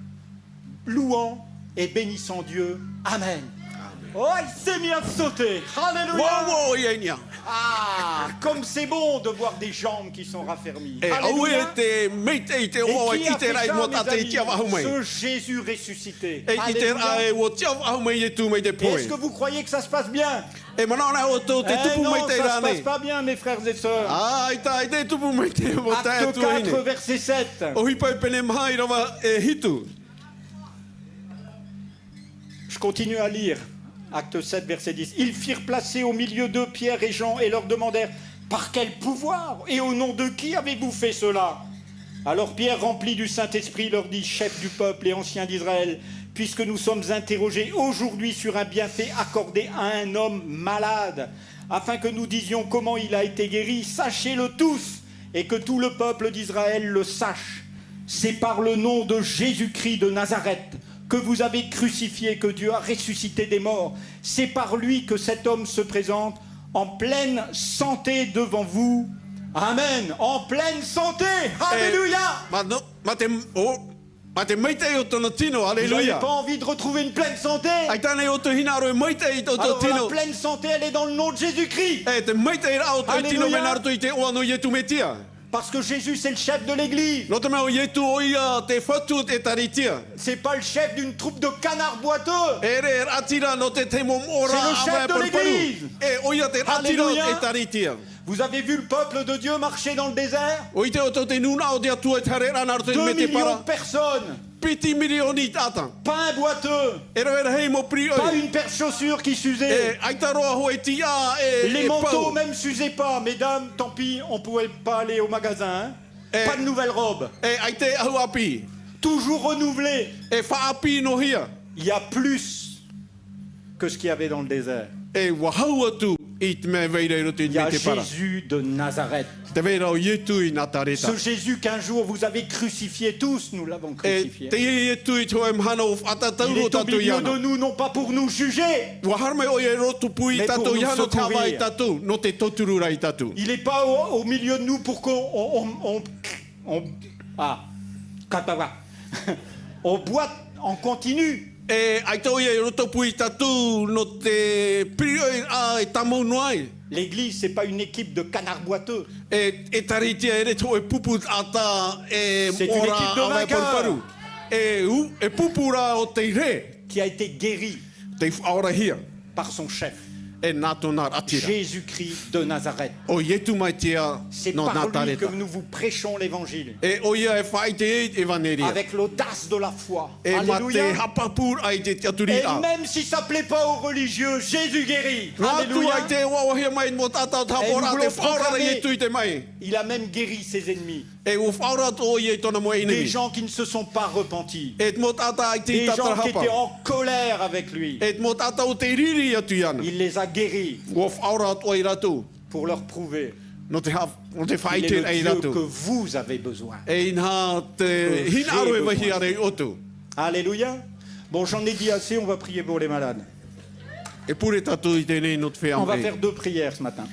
louant et bénissant Dieu. Amen. Oh, il s'est mis à sauter. Alléluia. Ah, comme c'est bon de voir des jambes qui sont raffermies. Alléluia. Et qui a fait ça, mes amis? Ce Jésus ressuscité. Alléluia. Est-ce que vous croyez que ça se passe bien? Non, ça se passe pas bien, mes frères et sœurs. Acte 4, verset 7. Je continue à lire. Acte 7, verset 10. Ils firent placer au milieu d'eux Pierre et Jean et leur demandèrent « Par quel pouvoir et au nom de qui avez-vous fait cela ?» Alors Pierre, rempli du Saint-Esprit, leur dit « Chef du peuple et anciens d'Israël, puisque nous sommes interrogés aujourd'hui sur un bienfait accordé à un homme malade, afin que nous disions comment il a été guéri, sachez-le tous et que tout le peuple d'Israël le sache. C'est par le nom de Jésus-Christ de Nazareth que vous avez crucifié, que Dieu a ressuscité des morts. C'est par lui que cet homme se présente en pleine santé devant vous. Amen. En pleine santé. Alléluia. Vous n'avez pas envie de retrouver une pleine santé? Alors la pleine santé, elle est dans le nom de Jésus-Christ. Alléluia. Parce que Jésus, c'est le chef de l'église. C'est pas le chef d'une troupe de canards boiteux. C'est le chef de l'église. Alléluia. Vous avez vu le peuple de Dieu marcher dans le désert? 2 millions de personnes. Pas un boiteux. Pas une paire de chaussures qui s'usait. Les manteaux même s'usaient pas. Mesdames, tant pis, on pouvait pas aller au magasin. Hein? Pas de nouvelles robes. Toujours renouvelé. Il y a plus que ce qu'il y avait dans le désert. Il y a Jésus de Nazareth. Ce Jésus qu'un jour vous avez crucifié, tous nous l'avons crucifié. Il est au milieu de nous, non pas pour nous juger, mais pour nous secourir. Il n'est pas au milieu de nous pour qu'on on boite en continu. L'église, c'est pas une équipe de canards boiteux. C'est une équipe de vainqueurs qui a été guérie par son chef. Jésus-Christ de Nazareth. C'est par lui que nous vous prêchons l'évangile. Avec l'audace de la foi. Alléluia. Et même si ça ne plaît pas aux religieux, Jésus guérit. Alléluia. Il a même guéri ses ennemis. Des gens qui ne se sont pas repentis. Des gens qui étaient en colère avec lui. Il les a guéris pour leur prouver qu'il est le Dieu que vous avez besoin. Alléluia. Bon, j'en ai dit assez, on va prier pour les malades. On va faire 2 prières ce matin.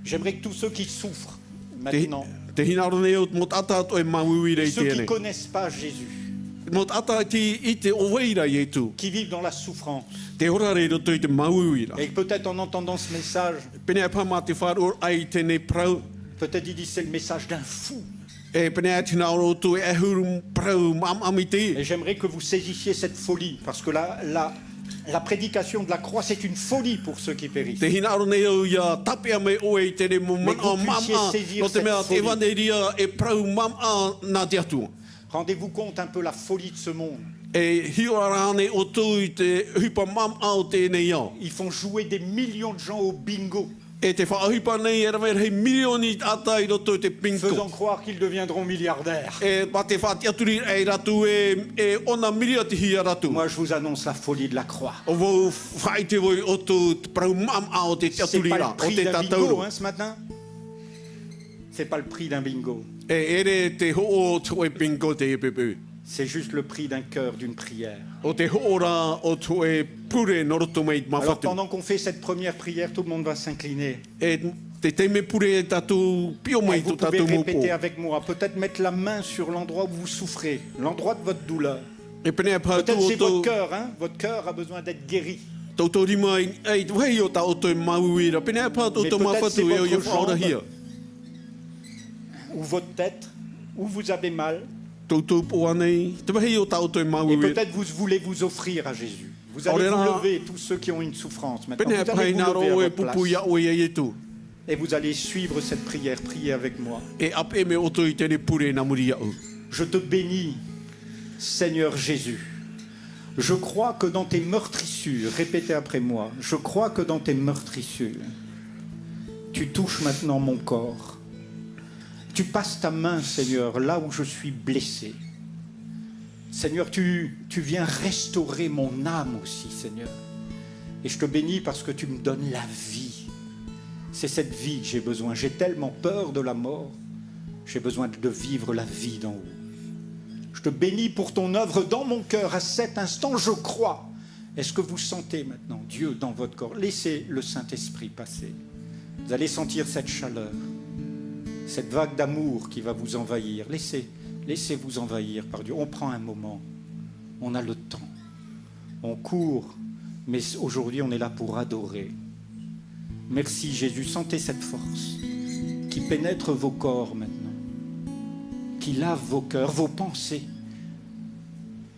J'aimerais que tous ceux qui souffrent maintenant, ceux qui ne connaissent pas Jésus, qui vivent dans la souffrance, et peut-être en entendant ce message, peut-être ils disent c'est le message d'un fou. Et j'aimerais que vous saisissiez cette folie, parce que la prédication de la croix, c'est une folie pour ceux qui périssent. Mais que vous puissiez saisir cette folie. Rendez-vous compte un peu la folie de ce monde. Ils font jouer des millions de gens au bingo, faisant croire qu'ils deviendront milliardaires. Moi, je vous annonce la folie de la croix. C'est pas le prix d'un bingo, hein, ce matin. C'est pas le prix d'un bingo. C'est juste le prix d'un cœur, d'une prière. Alors pendant qu'on fait cette première prière, tout le monde va s'incliner. Et vous pouvez répéter avec moi. Peut-être mettre la main sur l'endroit où vous souffrez, l'endroit de votre douleur. Peut-être c'est votre cœur, hein? Votre cœur a besoin d'être guéri. Mais peut-être c'est votre jambe, ou votre tête, où vous avez mal. Et peut-être vous voulez vous offrir à Jésus. Vous allez vous lever, tous ceux qui ont une souffrance. Maintenant, vous allez vous lever à votre place. Et vous allez suivre cette prière. Priez avec moi. Je te bénis, Seigneur Jésus. Je crois que dans tes meurtrissures, répétez après moi, je crois que dans tes meurtrissures, tu touches maintenant mon corps. Tu passes ta main, Seigneur, là où je suis blessé. Seigneur, tu viens restaurer mon âme aussi, Seigneur. Et je te bénis parce que tu me donnes la vie. C'est cette vie que j'ai besoin. J'ai tellement peur de la mort. J'ai besoin de vivre la vie d'en haut. Je te bénis pour ton œuvre dans mon cœur. À cet instant, je crois. Est-ce que vous sentez maintenant Dieu dans votre corps? Laissez le Saint-Esprit passer. Vous allez sentir cette chaleur. Cette vague d'amour qui va vous envahir. Laissez Laissez-vous envahir par Dieu. On prend un moment. On a le temps. On court. Mais aujourd'hui, on est là pour adorer. Merci Jésus. Sentez cette force qui pénètre vos corps maintenant. Qui lave vos cœurs, vos pensées.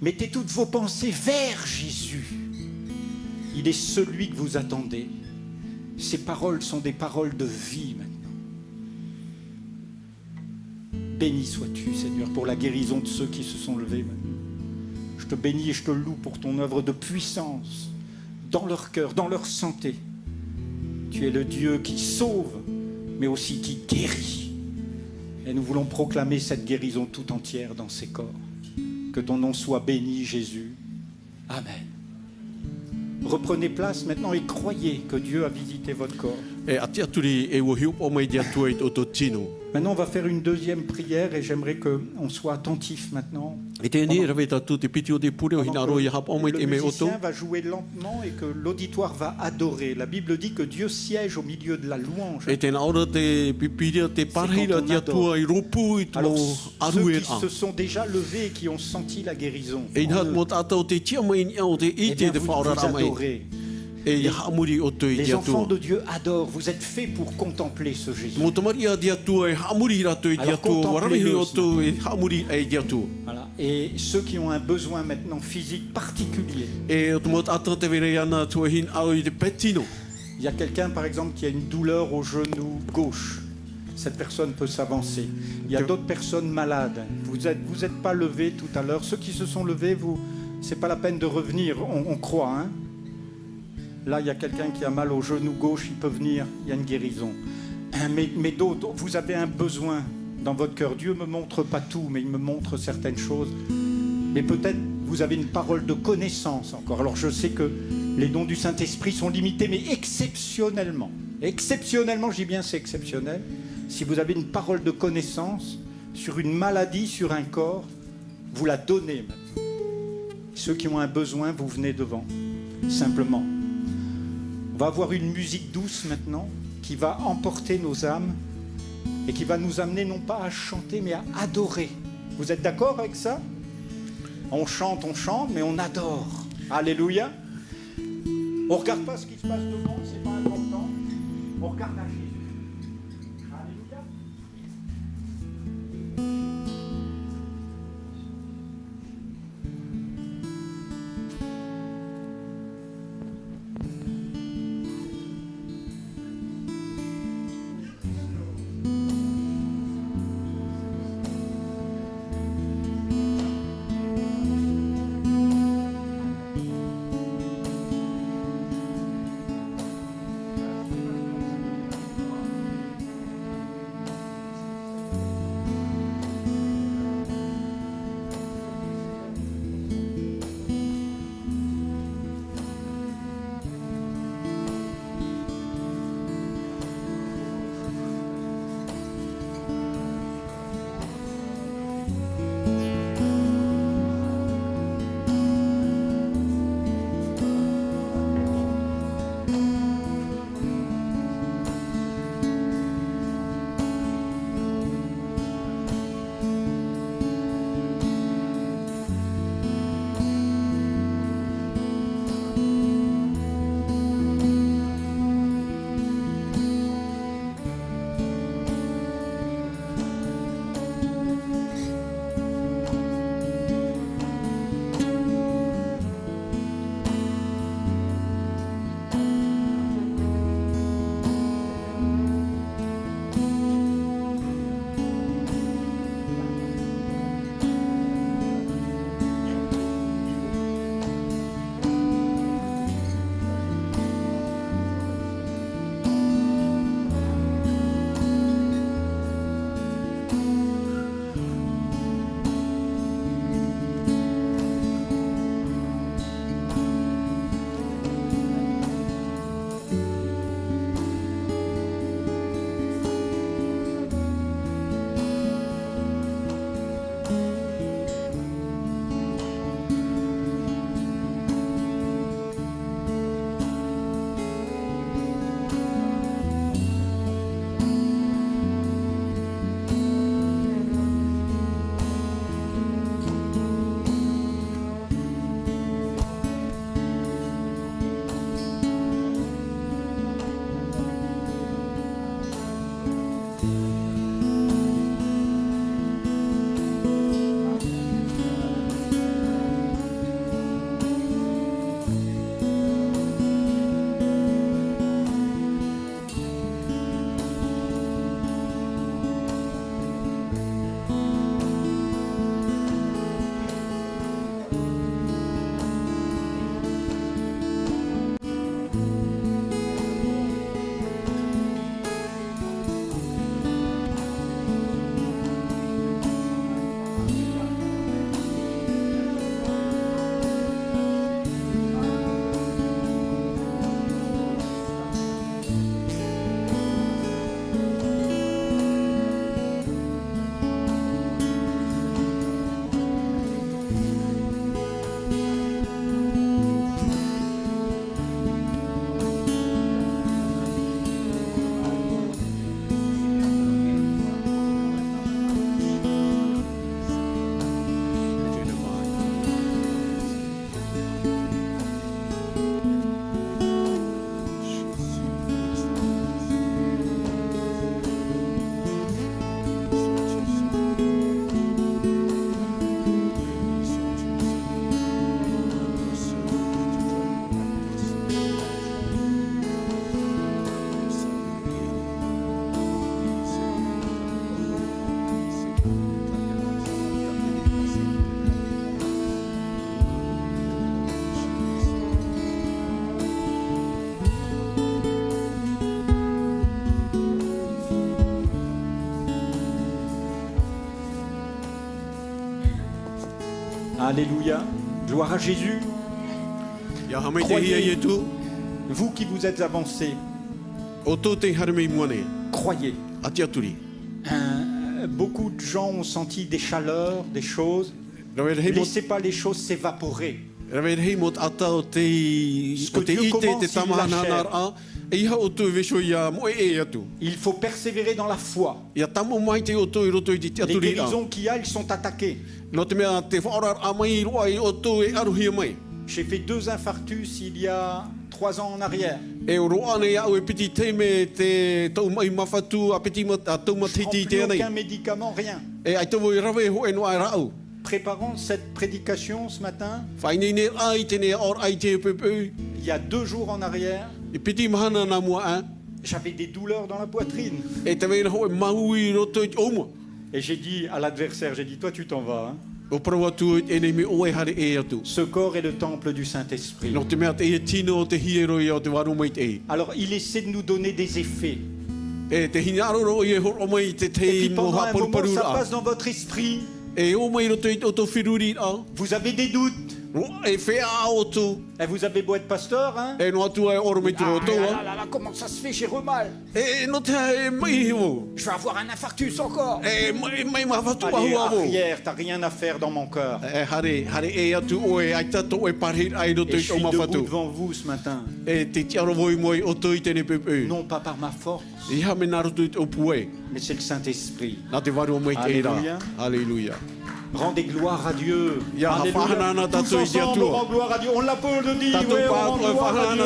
Mettez toutes vos pensées vers Jésus. Il est celui que vous attendez. Ces paroles sont des paroles de vie maintenant. Béni sois-tu, Seigneur, pour la guérison de ceux qui se sont levés maintenant. Je te bénis et je te loue pour ton œuvre de puissance dans leur cœur, dans leur santé. Tu es le Dieu qui sauve, mais aussi qui guérit. Et nous voulons proclamer cette guérison tout entière dans ces corps. Que ton nom soit béni, Jésus. Amen. Reprenez place maintenant et croyez que Dieu a visité votre corps. Maintenant, on va faire une deuxième prière et j'aimerais qu'on soit attentif maintenant. Le musicien va jouer lentement et que l'auditoire va adorer. La Bible dit que Dieu siège au milieu de la louange. Alors, ceux qui se sont déjà levés et qui ont senti la guérison, eh bien, vous adorez. Les enfants de Dieu adorent. Vous êtes faits pour contempler ce Jésus. Alors contemplez-le. Voilà. Et ceux qui ont un besoin maintenant physique particulier. Il y a quelqu'un par exemple qui a une douleur au genou gauche. Cette personne peut s'avancer. Il y a d'autres personnes malades. Vous êtes pas levés tout à l'heure. Ceux qui se sont levés, c'est pas la peine de revenir. On croit, hein. Là, il y a quelqu'un qui a mal au genou gauche, il peut venir, il y a une guérison. Mais d'autres, vous avez un besoin dans votre cœur. Dieu ne me montre pas tout, mais il me montre certaines choses. Mais peut-être vous avez une parole de connaissance encore. Alors je sais que les dons du Saint-Esprit sont limités, mais exceptionnellement, je dis bien c'est exceptionnel, si vous avez une parole de connaissance sur une maladie, sur un corps, vous la donnez maintenant. Ceux qui ont un besoin, vous venez devant, simplement. On va avoir une musique douce maintenant qui va emporter nos âmes et qui va nous amener non pas à chanter mais à adorer. Vous êtes d'accord avec ça? On chante, mais on adore. Alléluia. On ne regarde pas ce qui se passe devant, c'est pas important. On regarde à Jésus. Alléluia. Alléluia. Gloire à Jésus. Croyez, vous qui vous êtes avancés, croyez. Beaucoup de gens ont senti des chaleurs, des choses. Ne laissez pas les choses s'évaporer. Ce que Dieu commence, il l'achève. Il faut persévérer dans la foi. Les guérisons qu'il y a, ils sont attaqués. J'ai fait 2 infarctus il y a 3 ans en arrière. Je ne prends plus aucun médicament, rien. Préparant cette prédication ce matin, il y a 2 jours en arrière, j'avais des douleurs dans la poitrine. Et j'ai dit à l'adversaire, j'ai dit, toi tu t'en vas. Hein. Ce corps est le temple du Saint-Esprit. Alors il essaie de nous donner des effets. Et puis pendant un moment, ça passe dans votre esprit. Vous avez des doutes. Et vous avez beau être pasteur, hein? Là, comment ça se fait, j'ai mal. Je vais avoir un infarctus encore. Allez, arrière, t'as rien à faire dans mon cœur. Et je suis debout devant vous ce matin. Non pas par ma force, mais c'est le Saint-Esprit. Alléluia. Alléluia. Rendez gloire à Dieu. Alléluia. Tous ensemble, on rend gloire à Dieu. On l'applaudit. Oui, on rend gloire à Dieu.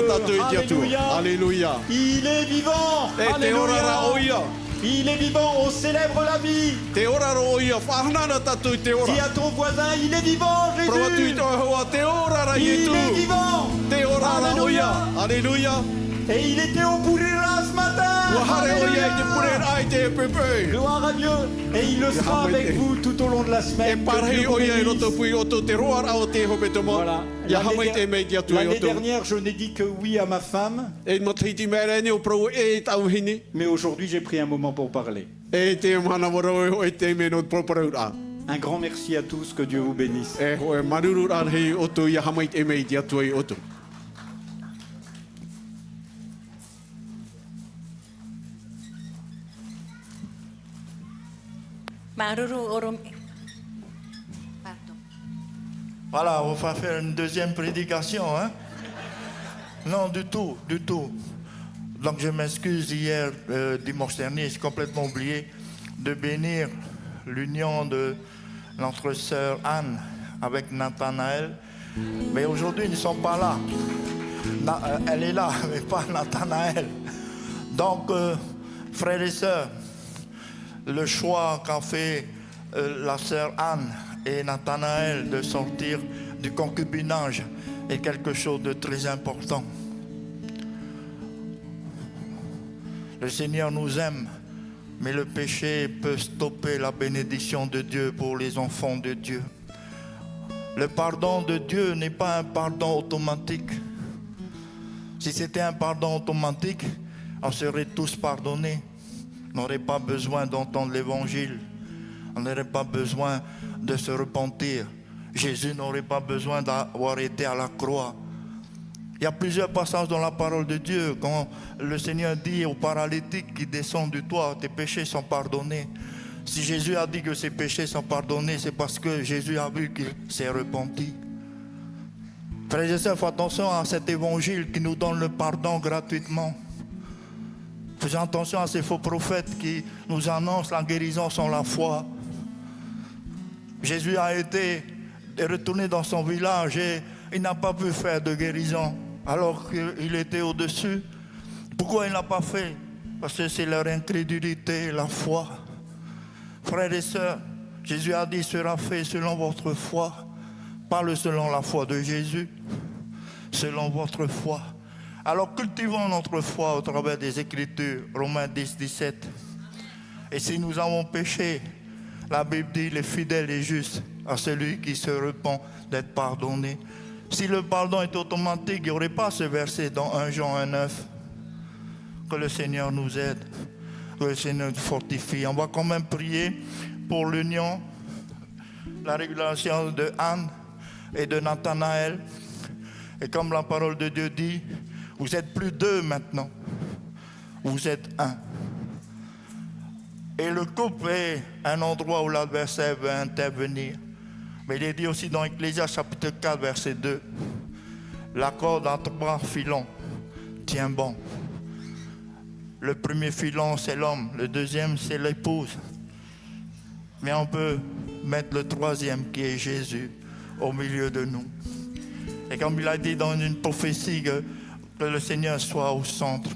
Alléluia. Il est vivant. Alléluia. Il est vivant. On célèbre la vie. Dis à ton voisin, il est vivant, Jésus. Il est vivant. Alléluia. Alléluia. Et il était au Bourira ce matin. Gloire à Dieu. Et il le sera avec vous tout au long de la semaine. Voilà. L'année dernière, je n'ai dit que oui à ma femme. Mais aujourd'hui, j'ai pris un moment pour parler. Un grand merci à tous. Que Dieu vous bénisse. Voilà, on va faire une deuxième prédication, hein? Non, du tout, du tout. Donc je m'excuse, hier, dimanche dernier, j'ai complètement oublié de bénir l'union de notre sœur Anne avec Nathanaël. Mais aujourd'hui, ils ne sont pas là. Elle est là, mais pas Nathanaël. Donc, frères et sœurs, le choix qu'a fait la sœur Anne et Nathanaël de sortir du concubinage est quelque chose de très important. Le Seigneur nous aime, mais le péché peut stopper la bénédiction de Dieu pour les enfants de Dieu. Le pardon de Dieu n'est pas un pardon automatique. Si c'était un pardon automatique, on serait tous pardonnés. On n'aurait pas besoin d'entendre l'évangile. On n'aurait pas besoin de se repentir. Jésus n'aurait pas besoin d'avoir été à la croix. Il y a plusieurs passages dans la parole de Dieu quand le Seigneur dit aux paralytiques qui descendent du toit, tes péchés sont pardonnés. Si Jésus a dit que ses péchés sont pardonnés, c'est parce que Jésus a vu qu'il s'est repenti. Frères et sœurs, faites attention à cet évangile qui nous donne le pardon gratuitement. Faisons attention à ces faux prophètes qui nous annoncent la guérison sans la foi. Jésus a été retourné dans son village et il n'a pas pu faire de guérison alors qu'il était au-dessus. Pourquoi il n'a pas fait? Parce que c'est leur incrédulité, la foi. Frères et sœurs, Jésus a dit, sera fait selon votre foi. Parle selon la foi de Jésus, selon votre foi. Alors cultivons notre foi au travers des Écritures, Romains 10, 17. Et si nous avons péché, la Bible dit, il est fidèle et juste à celui qui se repent d'être pardonné. Si le pardon est automatique, il n'y aurait pas ce verset dans 1 Jean 1,9. Que le Seigneur nous aide, que le Seigneur nous fortifie. On va quand même prier pour l'union, la régulation de Anne et de Nathanaël. Et comme la parole de Dieu dit, vous êtes plus deux maintenant, vous êtes un. Et le couple est un endroit où l'adversaire veut intervenir. Mais il est dit aussi dans Ecclésiaste chapitre 4, verset 2, la corde à 3 filons tient bon. Le premier filon, c'est l'homme. Le deuxième, c'est l'épouse. Mais on peut mettre le troisième, qui est Jésus, au milieu de nous. Et comme il a dit dans une prophétie, que le Seigneur soit au centre.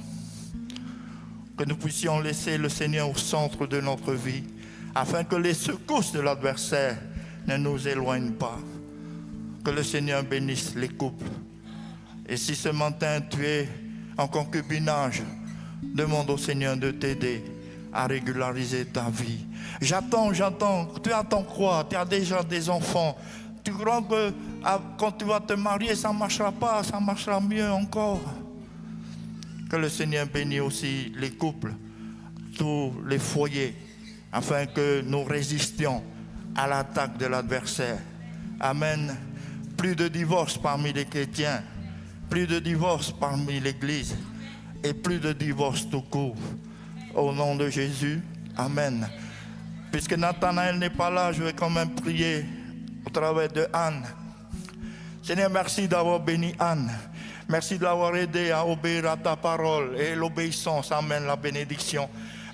Que nous puissions laisser le Seigneur au centre de notre vie, afin que les secousses de l'adversaire ne nous éloignent pas. Que le Seigneur bénisse les couples. Et si ce matin tu es en concubinage, demande au Seigneur de t'aider à régulariser ta vie. J'attends. Tu attends quoi? Tu as déjà des enfants. Tu crois que quand tu vas te marier, ça ne marchera pas, ça marchera mieux encore. Que le Seigneur bénisse aussi les couples, tous les foyers, afin que nous résistions à l'attaque de l'adversaire. Amen. Plus de divorces parmi les chrétiens, plus de divorces parmi l'Église, et plus de divorces tout court. Au nom de Jésus, amen. Puisque Nathanaël n'est pas là, je vais quand même prier au travers de Anne. Seigneur, merci d'avoir béni Anne. Merci de l'avoir aidé à obéir à ta parole. Et l'obéissance amène la bénédiction.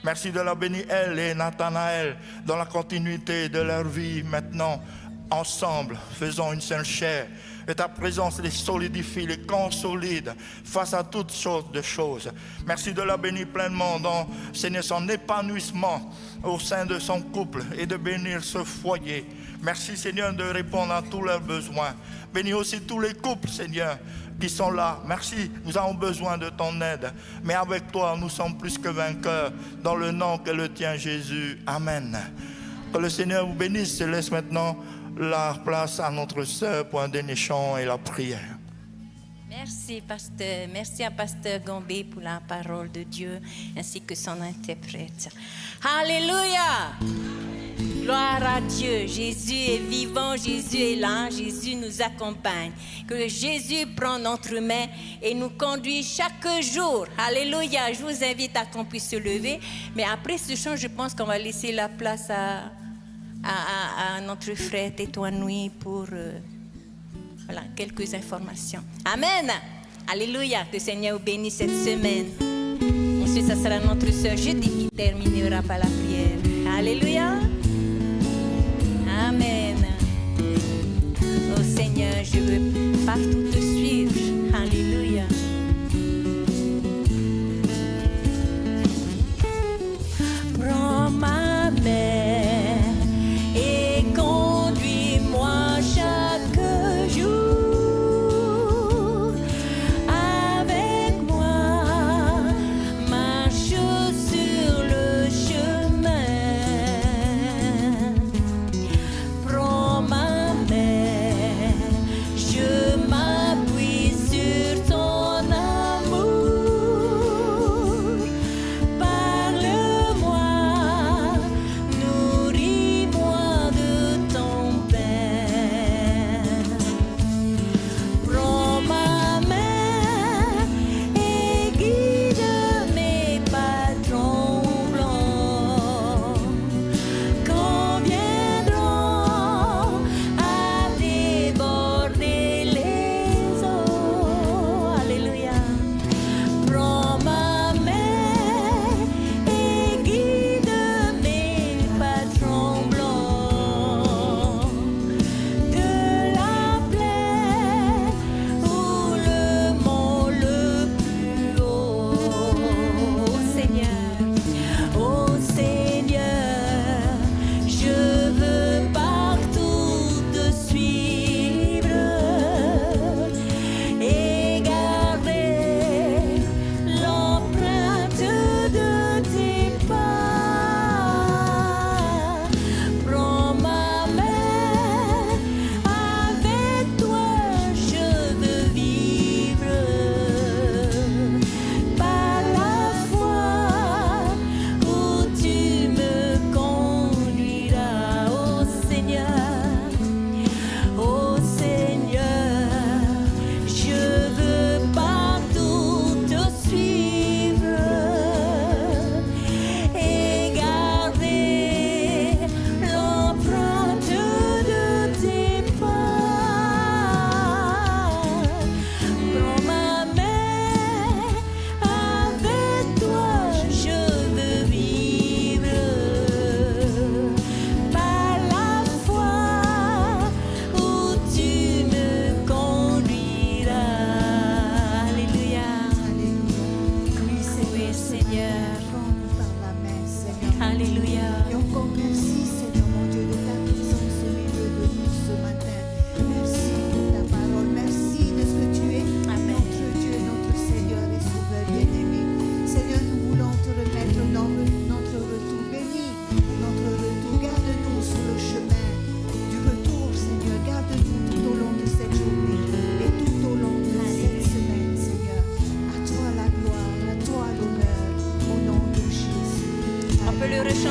Merci de la bénir elle et Nathanaël dans la continuité de leur vie maintenant. Ensemble, faisons une seule chair. Et ta présence les solidifie, les consolide face à toutes sortes de choses. Merci de la bénir pleinement dans, Seigneur, son épanouissement au sein de son couple et de bénir ce foyer. Merci, Seigneur, de répondre à tous leurs besoins. Bénis aussi tous les couples, Seigneur, qui sont là. Merci, nous avons besoin de ton aide. Mais avec toi, nous sommes plus que vainqueurs. Dans le nom que le tien, Jésus. Amen. Que le Seigneur vous bénisse. Je laisse maintenant la place à notre sœur pour un dernier chant et la prière. Merci, pasteur. Merci à pasteur Gombe pour la parole de Dieu ainsi que son interprète. Alléluia! Gloire à Dieu. Jésus est vivant, Jésus est là, Jésus nous accompagne. Que Jésus prend notre main et nous conduit chaque jour. Alléluia. Je vous invite à qu'on puisse se lever. Mais après ce chant, je pense qu'on va laisser la place à notre frère Tétouanoui pour voilà, quelques informations. Amen. Alléluia. Que le Seigneur vous bénisse cette semaine. Ensuite, ça sera notre sœur Judy qui terminera par la prière. Alléluia. Amen. Oh Seigneur, je veux partout te suivre. Alléluia. Prends ma main et conduis-moi chaque jour. Avec moi, marche sur le chemin. Prends ma main, je m'appuie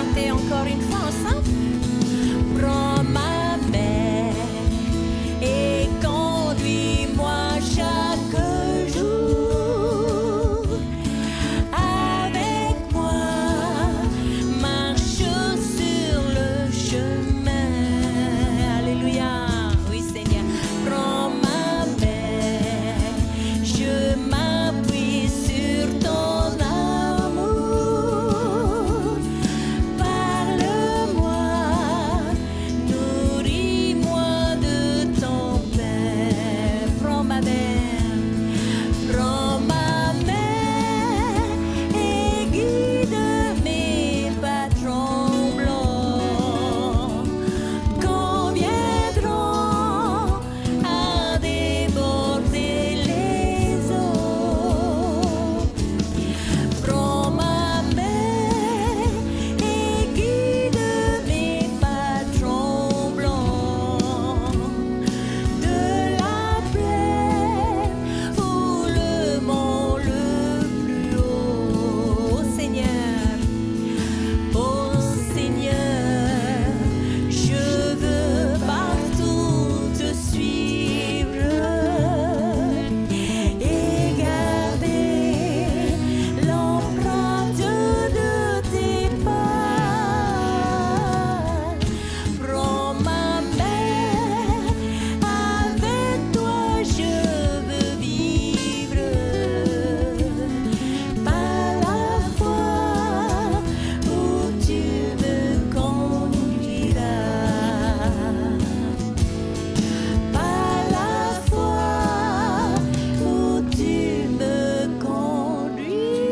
chanter encore une fois ensemble?